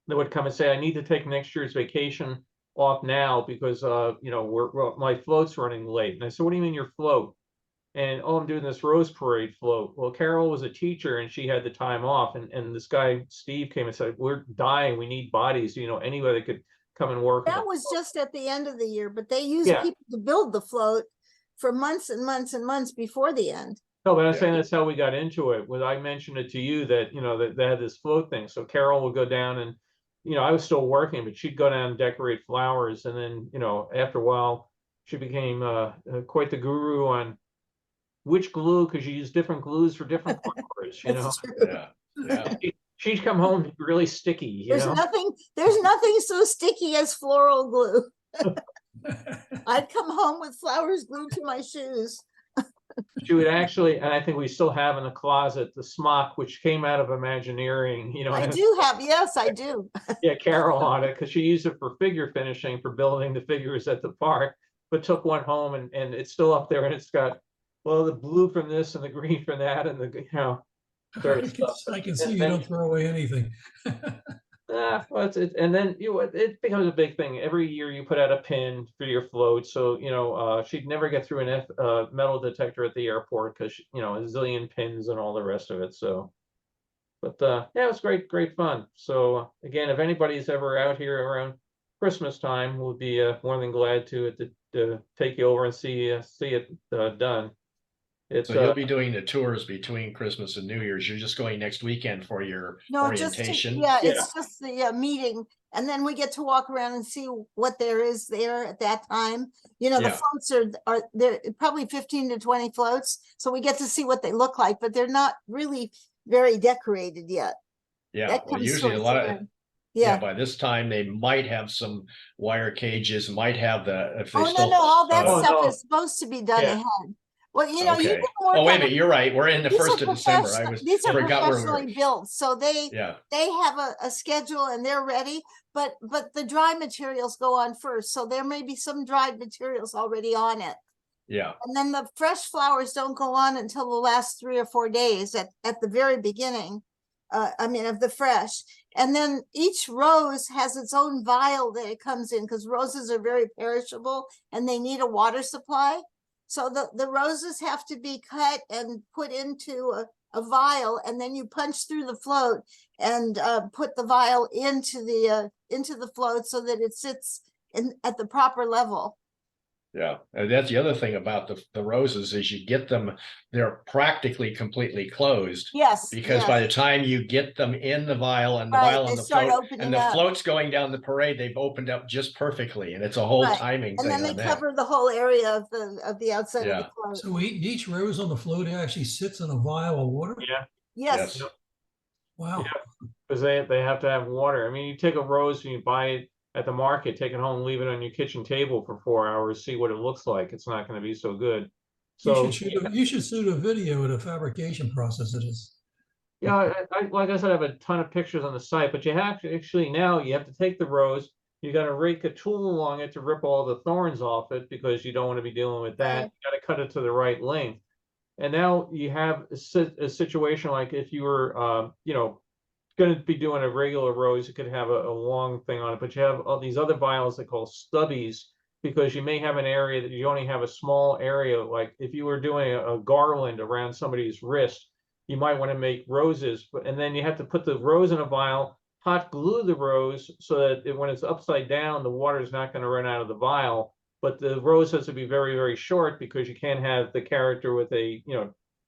that would come and say, "I need to take next year's vacation off now because my float's running late." And I said, "What do you mean your float?" And, "Oh, I'm doing this Rose Parade float." Well, Carol was a teacher and she had the time off. And this guy, Steve, came and said, "We're dying. We need bodies. Anybody that could come and work." That was just at the end of the year, but they used Yeah. people to build the float for months and months and months before the end. No, but I'm Yeah. saying that's how we got into it. When I mentioned it to you that, that they had this float thing. So Carol would go down and, I was still working, but she'd go down and decorate flowers. And then, after a while, she became quite the guru on which glue, because you use different glues for different flowers, That's true. Yeah. Yeah. She'd come home really sticky, There's nothing so sticky as floral glue. I'd come home with flowers glued to my shoes. She would actually, and I think we still have in the closet, the smock, which came out of Imagineering, I do have, yes, I do. Yeah, Carol on it, because she used it for figure finishing for building the figures at the park, but took one home and it's still up there, and it's got, well, the blue from this and the green from that and the, I can see you don't throw away anything. well, and then it becomes a big thing. Every year you put out a pin for your float, so she'd never get through an metal detector at the airport because a zillion pins and all the rest of it. So, but yeah, it was great fun. So again, if anybody's ever out here around Christmas time, we'll be more than glad to take you over and see it done. So you'll be doing the tours between Christmas and New Year's. You're just going next weekend for your orientation. It's just the meeting, and then we get to walk around and see what there is there at that time. The floats are there, probably 15 to 20 floats, so we get to see what they look like, but they're not really very decorated yet. Yeah, well, usually a lot of yeah. By this time they might have some wire cages, might have if they all that stuff is supposed to be done ahead. Well, you can work. Oh, wait a minute, you're right. We're in the 1st of December. These are professionally built, so they have a schedule and they're ready. But the dry materials go on first, so there may be some dried materials already on it. Yeah. And then the fresh flowers don't go on until the last 3 or 4 days at the very beginning. Of the fresh. And then each rose has its own vial that it comes in, because roses are very perishable and they need a water supply. So the roses have to be cut and put into a vial, and then you punch through the float and put the vial into the float so that it sits at the proper level. Yeah, and that's the other thing about the roses is you get them, they're practically completely closed. Yes. Because by the time you get them in the vial and the vial on the float and the float's going down the parade, they've opened up just perfectly, and it's a whole timing thing. And then they cover the whole area of the outside of the float. So each rose on the float actually sits in a vial of water? Yeah. Yes. Wow. Because they have to have water. I mean, you take a rose and you buy it at the market, take it home, leave it on your kitchen table for 4 hours, see what it looks like. It's not going to be so good. So you should shoot a video of the fabrication process of this. Yeah, like I said, I have a ton of pictures on the site, but you have to actually now you have to take the rose, you got to rake a tool along it to rip all the thorns off it, because you don't want to be dealing with that. You got to cut it to the right length. And now you have a situation like if you were, going to be doing a regular rose, you could have a long thing on it, but you have all these other vials they call stubbies, because you may have an area that you only have a small area. Like if you were doing a garland around somebody's wrist, you might want to make roses, and then you have to put the rose in a vial, hot glue the rose so that when it's upside down, the water is not going to run out of the vial. But the rose has to be very, very short, because you can't have the character with a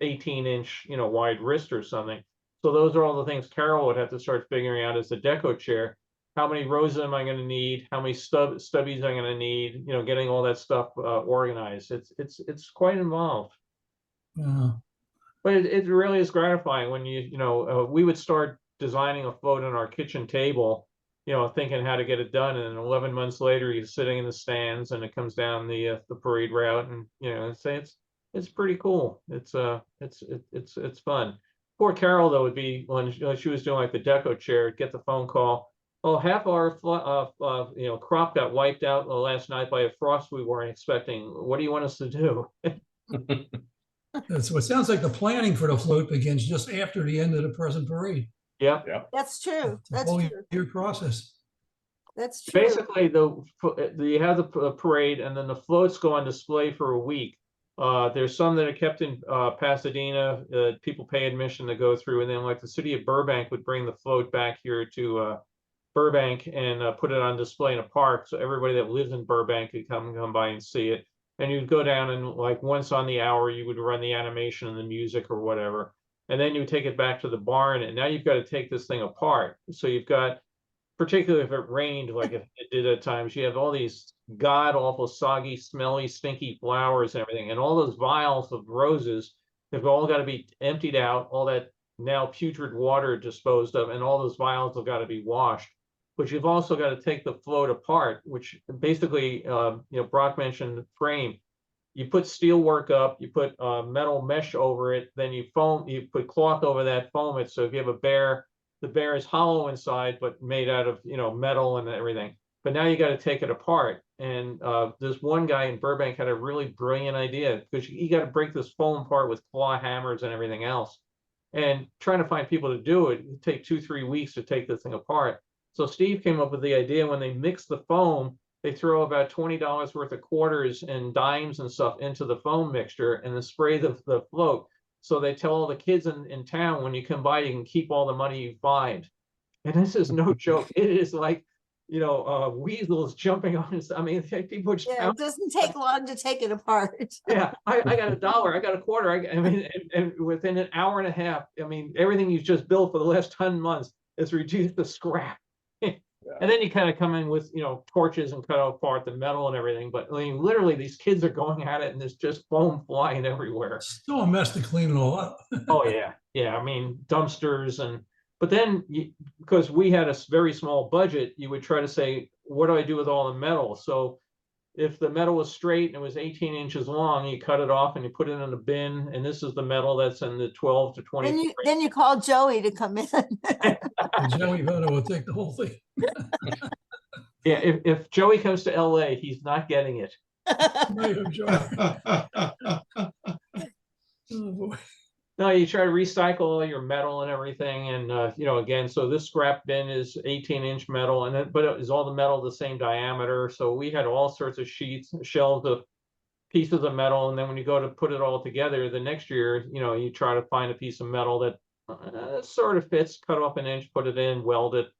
18-inch wide wrist or something. So those are all the things Carol would have to start figuring out as the deco chair. How many roses am I going to need? How many stubbies am I going to need? Getting all that stuff organized. It's quite involved. But it really is gratifying when we would start designing a float on our kitchen table, thinking how to get it done, and then 11 months later you're sitting in the stands and it comes down the parade route, and it's pretty cool. It's fun. Poor Carol though would be when she was doing like the deco chair, get the phone call. Oh, half our crop got wiped out last night by a frost we weren't expecting. What do you want us to do? So it sounds like the planning for the float begins just after the end of the present parade. Yeah. That's true. It's a That's whole true. year process. That's true. Basically, you have the parade, and then the floats go on display for a week. There's some that are kept in Pasadena. People pay admission to go through, and then like the city of Burbank would bring the float back here to Burbank and put it on display in a park, so everybody that lives in Burbank could come by and see it. And you'd go down and like once on the hour, you would run the animation and the music or whatever, and then you take it back to the barn. And now you've got to take this thing apart. So you've got, particularly if it rained like it did at times, you have all these god awful, soggy, smelly, stinky flowers and everything, and all those vials of roses have all got to be emptied out. All that now putrid water disposed of, and all those vials have got to be washed. But you've also got to take the float apart, which basically, Brock mentioned frame. You put steel work up, you put metal mesh over it, then you put cloth over that, foam it. So if you have a bear, the bear is hollow inside, but made out of, metal and everything. But now you got to take it apart. And this one guy in Burbank had a really brilliant idea, because you got to break this foam apart with claw hammers and everything else. And trying to find people to do it would take 2-3 weeks to take this thing apart. So Steve came up with the idea, when they mix the foam, they throw about $20 worth of quarters and dimes and stuff into the foam mixture and then spray the float. So they tell all the kids in town, when you come by, you can keep all the money you find. And this is no joke. It is like, weasels jumping on it. I mean, people just Yeah, it doesn't take long to take it apart. Yeah, I got $1, I got a quarter. And within an hour and a half, everything you've just built for the last 10 months is reduced to scrap. And then you kind of come in with, torches and cut apart the metal and everything. But literally, these kids are going at it, and there's just foam flying everywhere. Still a mess to clean it all up. Oh yeah, yeah. Dumpsters but then because we had a very small budget, you would try to say, what do I do with all the metal? So if the metal was straight and it was 18 inches long, you cut it off and you put it in a bin. And this is the metal that's in the 12 to 20. Then you call Joey to come in. Joey Votto will take the whole thing. Yeah, if Joey comes to LA, he's not getting it. Oh boy. No, you try to recycle all your metal and everything. And, again, so this scrap bin is 18-inch metal, but it is all the metal the same diameter. So we had all sorts of sheets, shelves of pieces of metal. And then when you go to put it all together the next year, you try to find a piece of metal that sort of fits, cut off an inch, put it in, weld it.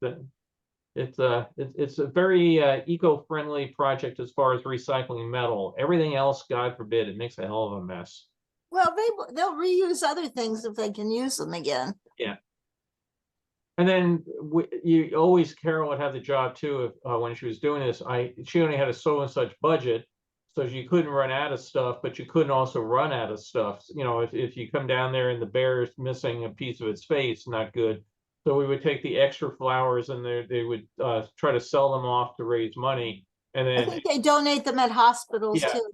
It's a very eco-friendly project as far as recycling metal. Everything else, God forbid, it makes a hell of a mess. Well, they'll reuse other things if they can use them again. Yeah. And then Carol would have the job too when she was doing this. She only had a so and such budget, so she couldn't run out of stuff, but you couldn't also run out of stuff. If you come down there and the bear is missing a piece of its face, not good. So we would take the extra flowers and they would try to sell them off to raise money. And then I think they donate them at hospitals too.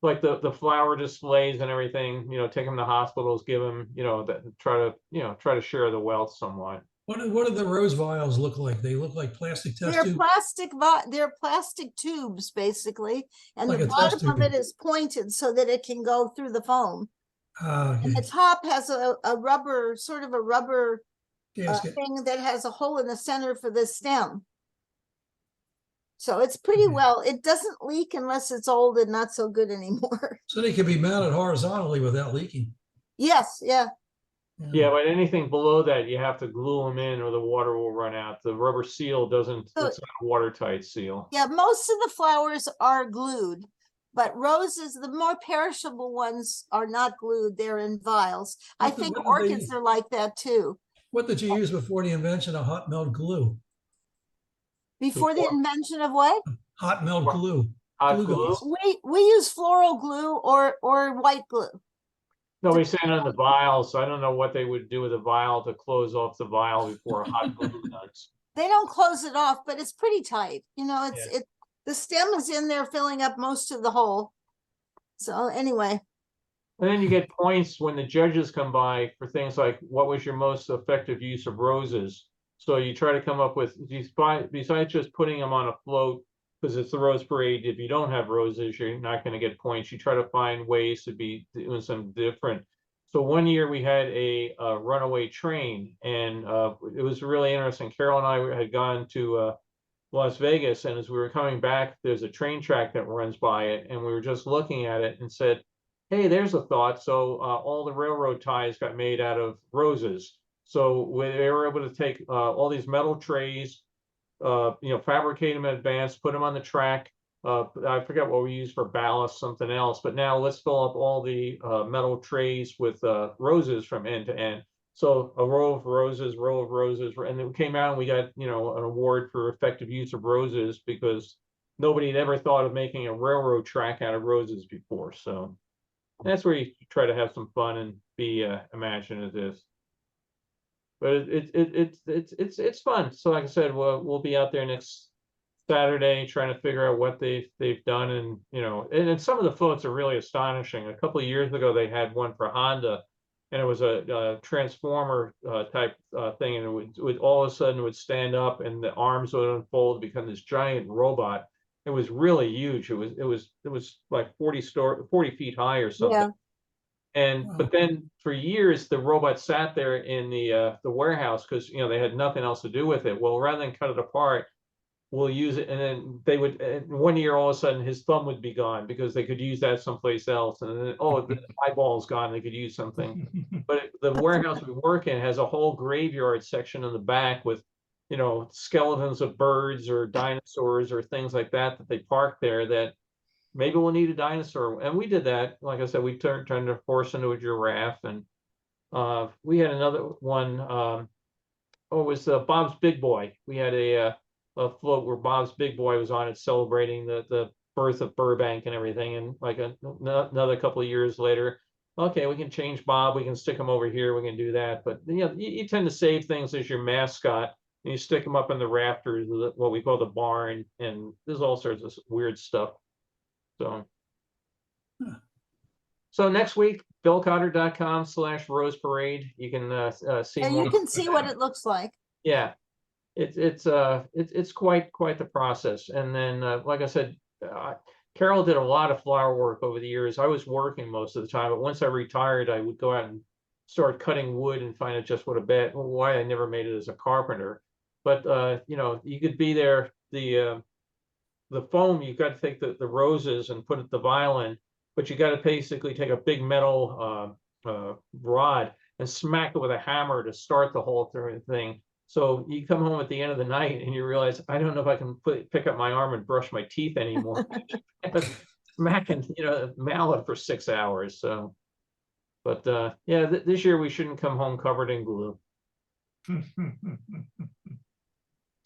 Like the flower displays and everything, take them to hospitals, give them, try to share the wealth somewhat. What do the rose vials look like? They look like plastic test tubes? They're plastic tubes basically, and Like the a test bottom of tube. it is pointed so that it can go through the foam. Okay. And the top has a rubber Gasket. thing that has a hole in the center for the stem. So it's pretty well, it doesn't leak unless it's old and not so good anymore. So they can be mounted horizontally without leaking. Yes, yeah. Yeah, but anything below that, you have to glue them in or the water will run out. The rubber seal doesn't, it's not a watertight seal. Yeah, most of the flowers are glued, but roses, the more perishable ones are not glued, they're in vials. I think orchids are like that too. What did you use before the invention of hot melt glue? Before the invention of what? Hot melt glue. Hot glue? We use floral glue or white glue. Nobody's saying on the vials, so I don't know what they would do with a vial to close off the vial before hot glue does. They don't close it off, but it's pretty tight. The stem is in there filling up most of the hole. So anyway. And then you get points when the judges come by for things like what was your most effective use of roses. So you try to come up with, besides just putting them on a float, because it's the Rose Parade, if you don't have roses, you're not going to get points. You try to find ways to be doing some different. So one year we had a runaway train, and it was really interesting. Carol and I had gone to Las Vegas, and as we were coming back, there's a train track that runs by it, and we were just looking at it and said, hey, there's a thought. So all the railroad ties got made out of roses. So they were able to take all these metal trays, fabricate them in advance, put them on the track. I forget what we use for ballast, something else. But now let's fill up all the metal trays with roses from end to end. So a row of roses, and then we came out and we got, an award for effective use of roses because nobody had ever thought of making a railroad track out of roses before. So that's where you try to have some fun and be imaginative. But it's fun. So like I said, we'll be out there next Saturday trying to figure out what they've done, and and some of the floats are really astonishing. A couple of years ago they had one for Honda, and it was a transformer type thing, and it would all of a sudden would stand up and the arms would unfold, become this giant robot. It was really huge. It was like 40 feet high or something. Yeah. And but then for years the robot sat there in the warehouse because they had nothing else to do with it. Well, rather than cut it apart, we'll use it, and then they would. And one year, all of a sudden, his thumb would be gone because they could use that someplace else. And then, the eyeball's gone; they could use something. But the warehouse we work in has a whole graveyard section in the back with, skeletons of birds or dinosaurs or things like that they park there. That maybe we'll need a dinosaur, and we did that. Like I said, we turned a horse into a giraffe, and we had another one. It was Bob's Big Boy. We had a float where Bob's Big Boy was on it, celebrating the birth of Burbank and everything. And like another couple of years later, okay, we can change Bob. We can stick him over here. We can do that. But you tend to save things as your mascot, and you stick them up in the rafters, what we call the barn, and there's all sorts of weird stuff. So next week, billcotter.com/Rose Parade. You can see And more. you can see what it looks like. Yeah, it's quite the process. And then, like I said, Carol did a lot of flower work over the years. I was working most of the time, but once I retired, I would go out and start cutting wood and find out just why I never made it as a carpenter. But you could be there. The foam, you've got to take the roses and put it the violin, but you got to basically take a big metal rod and smack it with a hammer to start the whole thing. So you come home at the end of the night and you realize, I don't know if I can pick up my arm and brush my teeth anymore. Smacking, mallet for 6 hours. So, but this year we shouldn't come home covered in glue.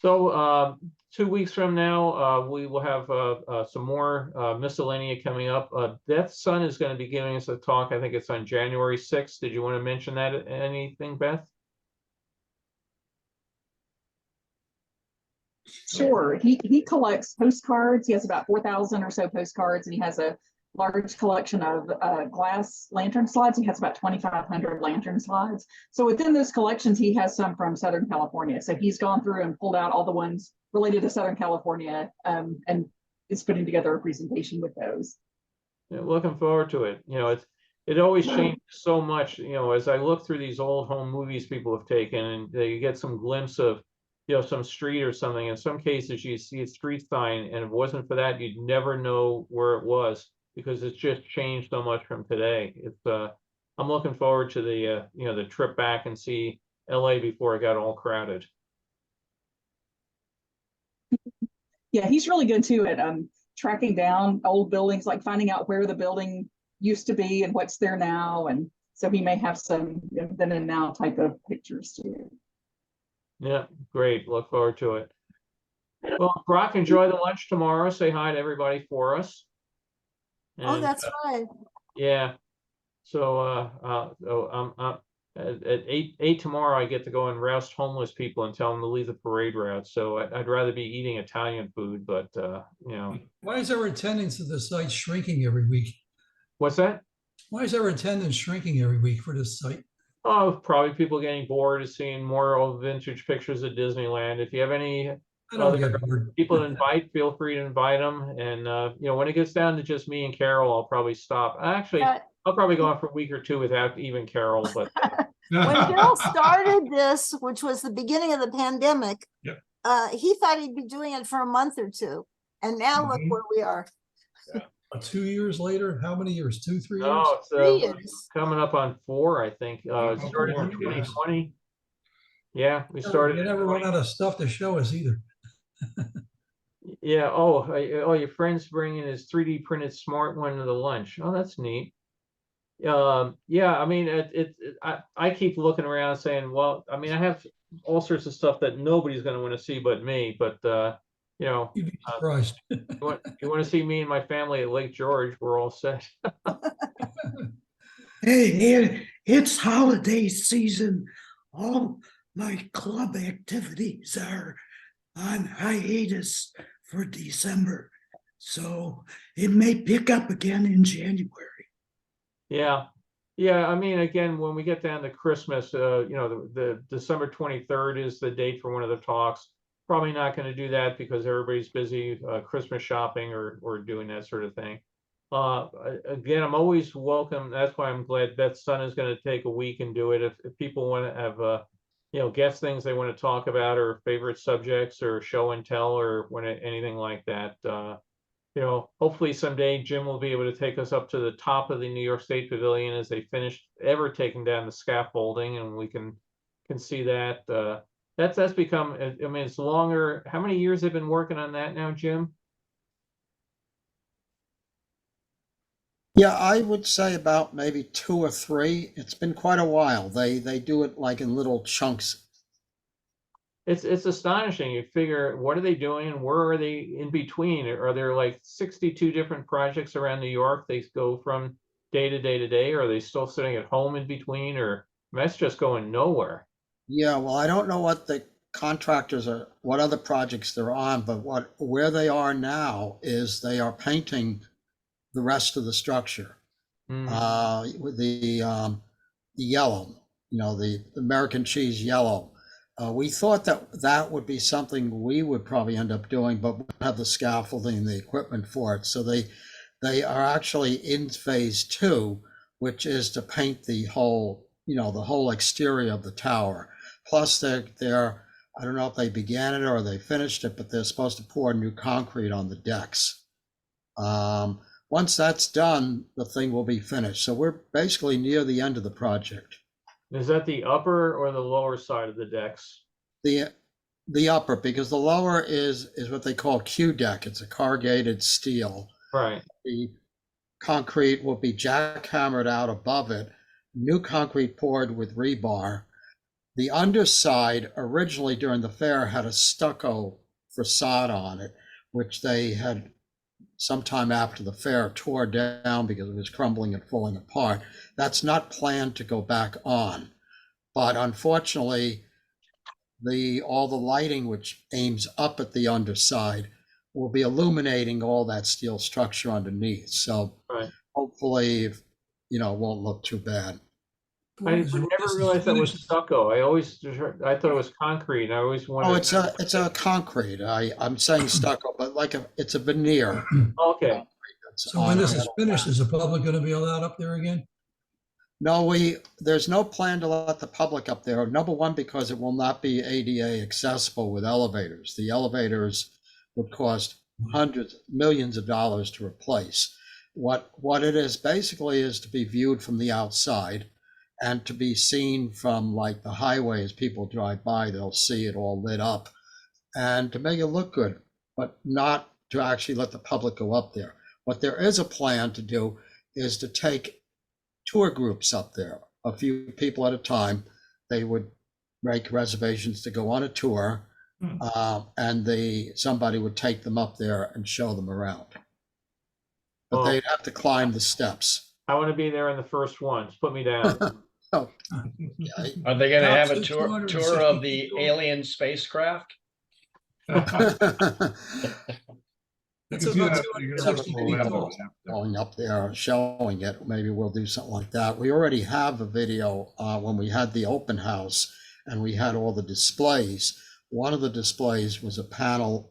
So 2 weeks from now, we will have some more miscellanea coming up. Beth's son is going to be giving us a talk. I think it's on January 6th. Did you want to mention that anything, Beth? Sure. He collects postcards. He has about 4,000 or so postcards, and he has a large collection of glass lantern slides. He has about 2,500 lantern slides. So within those collections, he has some from Southern California. So he's gone through and pulled out all the ones related to Southern California, and is putting together a presentation with those. Yeah, looking forward to it. It always changes so much. As I look through these old home movies people have taken, and you get some glimpse of some street or something. In some cases, you see a street sign, and if it wasn't for that, you'd never know where it was, because it's just changed so much from today. I'm looking forward to the trip back and see LA before it got all crowded. Yeah, he's really good too at tracking down old buildings, like finding out where the building used to be and what's there now. And so he may have some then and now type of pictures too. Yeah, great. Look forward to it. Well, Brock, enjoy the lunch tomorrow. Say hi to everybody for us. And, that's right. Yeah. So at 8 tomorrow, I get to go and roust homeless people and tell them to leave the parade route. So I'd rather be eating Italian food, but Why is our attendance at the site shrinking every week? What's that? Why is our attendance shrinking every week for this site? Oh, probably people getting bored of seeing more old vintage pictures of Disneyland. If you have any I don't other get bored. people to invite, feel free to invite them. And, when it gets down to just me and Carol, I'll probably stop. Actually, Uh, I'll probably go on for a week or two without even Carol, but When Bill started this, which was the beginning of the pandemic, Yep. he thought he'd be doing it for a month or two. And now look Mhm. where we are. 2 years later, how many years? 2, 3 years? no, it's 3 years. coming up on 4, I think. It started in 2020. Yeah, we started. You never run out of stuff to show us either. Yeah. Your friend's bringing his 3D printed smart one to the lunch. Oh, that's neat. Yeah. I mean, I keep looking around saying, well, I mean, I have all sorts of stuff that nobody's going to want to see but me. But You'd be surprised. you want to see me and my family at Lake George? We're all set. Hey, it's holiday season. All my club activities are on hiatus for December, so it may pick up again in January. Yeah. Yeah. I mean, again, when we get down to Christmas, the December 23rd is the date for one of the talks. Probably not going to do that because everybody's busy Christmas shopping or doing that sort of thing. Again, I'm always welcome. That's why I'm glad Beth's son is going to take a week and do it. If people want to have, guess things they want to talk about or favorite subjects or show and tell or anything like that, hopefully someday Jim will be able to take us up to the top of the New York State Pavilion as they finish taking down the scaffolding, and we can see that. That's become. I mean, it's longer. How many years they've been working on that now, Jim? Yeah, I would say about maybe 2 or 3. It's been quite a while. They do it like in little chunks. It's astonishing. You figure, what are they doing and where are they in between? Are there like 62 different projects around New York? They go from day to day to day, or are they still sitting at home in between, or that's just going nowhere? Yeah, well, I don't know what the contractors are, what other projects they're on, but where they are now is they are painting the rest of the structure. With the yellow, the American cheese yellow. We thought that would be something we would probably end up doing, but we don't have the scaffolding, the equipment for it. So they are actually in phase 2, which is to paint the whole exterior of the tower. Plus they're I don't know if they began it or they finished it, but they're supposed to pour new concrete on the decks. Once that's done, the thing will be finished. So we're basically near the end of the project. Is that the upper or the lower side of the decks? The upper, because the lower is what they call Q deck. It's a corrugated steel. Right. The concrete will be jackhammered out above it, new concrete poured with rebar. The underside originally during the fair had a stucco facade on it, which they had sometime after the fair tore down because it was crumbling and falling apart. That's not planned to go back on, but unfortunately all the lighting which aims up at the underside will be illuminating all that steel structure underneath. So right. Hopefully it won't look too bad. I never realized that was stucco. I thought it was concrete. I always wondered. Oh, it's a concrete. I'm saying stucco, but it's a veneer. Okay. So when this is finished, is the public going to be allowed up there again? No, there's no plan to let the public up there. Number one, because it will not be ADA accessible with elevators. The elevators would cost millions of dollars to replace. What it is basically is to be viewed from the outside and to be seen from like the highway as people drive by. They'll see it all lit up and to make it look good, but not to actually let the public go up there. What there is a plan to do is to take tour groups up there, a few people at a time. They would make reservations to go on a tour, and somebody would take them up there and show them around. But they'd have to climb the steps. I want to be there in the first one. Just put me down. Oh, Are they going to have a tour of the alien spacecraft? That's You can see about that at the Universal 260 feet Orlando. tall. Going up there, showing it, maybe we'll do something like that. We already have a video when we had the open house and we had all the displays. One of the displays was a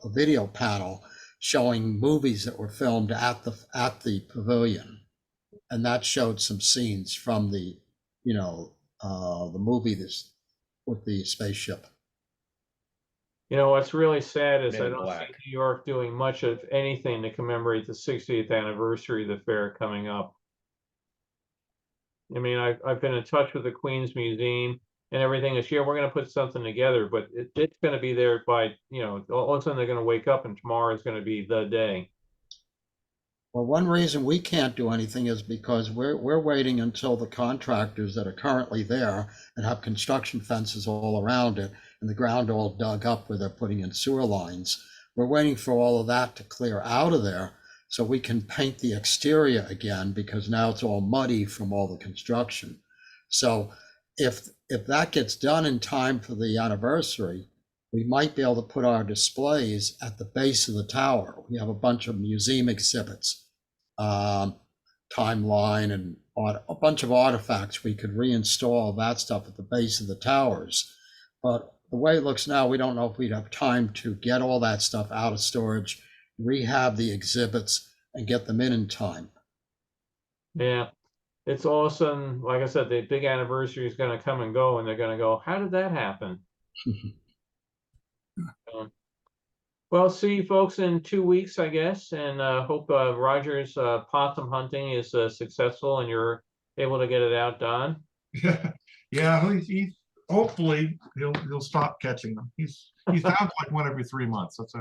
video panel showing movies that were filmed at the pavilion. And that showed some scenes from the movie with the spaceship. You know, what's really sad is Men I in don't Black. see New York doing much of anything to commemorate the 60th anniversary of the fair coming up. I mean, I've been in touch with the Queens Museum and everything this year. We're going to put something together, but it's going to be there by, all of a sudden they're going to wake up and tomorrow is going to be the day. Well, one reason we can't do anything is because we're waiting until the contractors that are currently there and have construction fences all around it and the ground all dug up where they're putting in sewer lines. We're waiting for all of that to clear out of there so we can paint the exterior again, because now it's all muddy from all the construction. So if that gets done in time for the anniversary, we might be able to put our displays at the base of the tower. We have a bunch of museum exhibits, timeline, and a bunch of artifacts. We could reinstall that stuff at the base of the towers. But the way it looks now, we don't know if we'd have time to get all that stuff out of storage, rehab the exhibits, and get them in time. Yeah. It's all of a sudden, like I said, the big anniversary is going to come and go, and they're going to go, how did that happen? Well, see you folks in 2 weeks, I guess, and hope Roger's possum hunting is successful and you're able to get it out done. Yeah, he hopefully he'll stop catching them. He's down to like one every 3 months. That's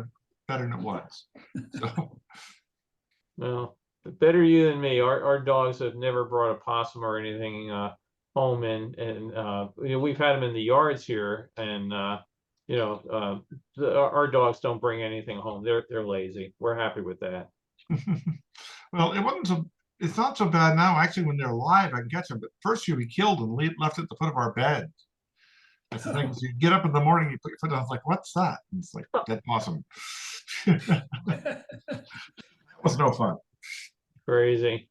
better than it was. So. Well, better you than me. Our dogs have never brought a possum or anything home, and we've had them in the yards here, and our dogs don't bring anything home. They're lazy. We're happy with that. Well, it's not so bad now. Actually, when they're alive, I can catch them. But first year we killed them, left at the foot of our bed. That's the thing. So you get up in the morning, you put your foot down. It's like, what's that? And it's like dead possum. That was no fun. Crazy.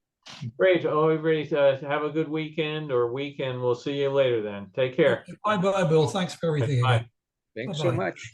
Great. Oh, everybody, have a good weekend or weekend. We'll see you later then. Take care. Bye, Bill. Thanks for everything. Bye. Again. Thanks Bye-bye. so much.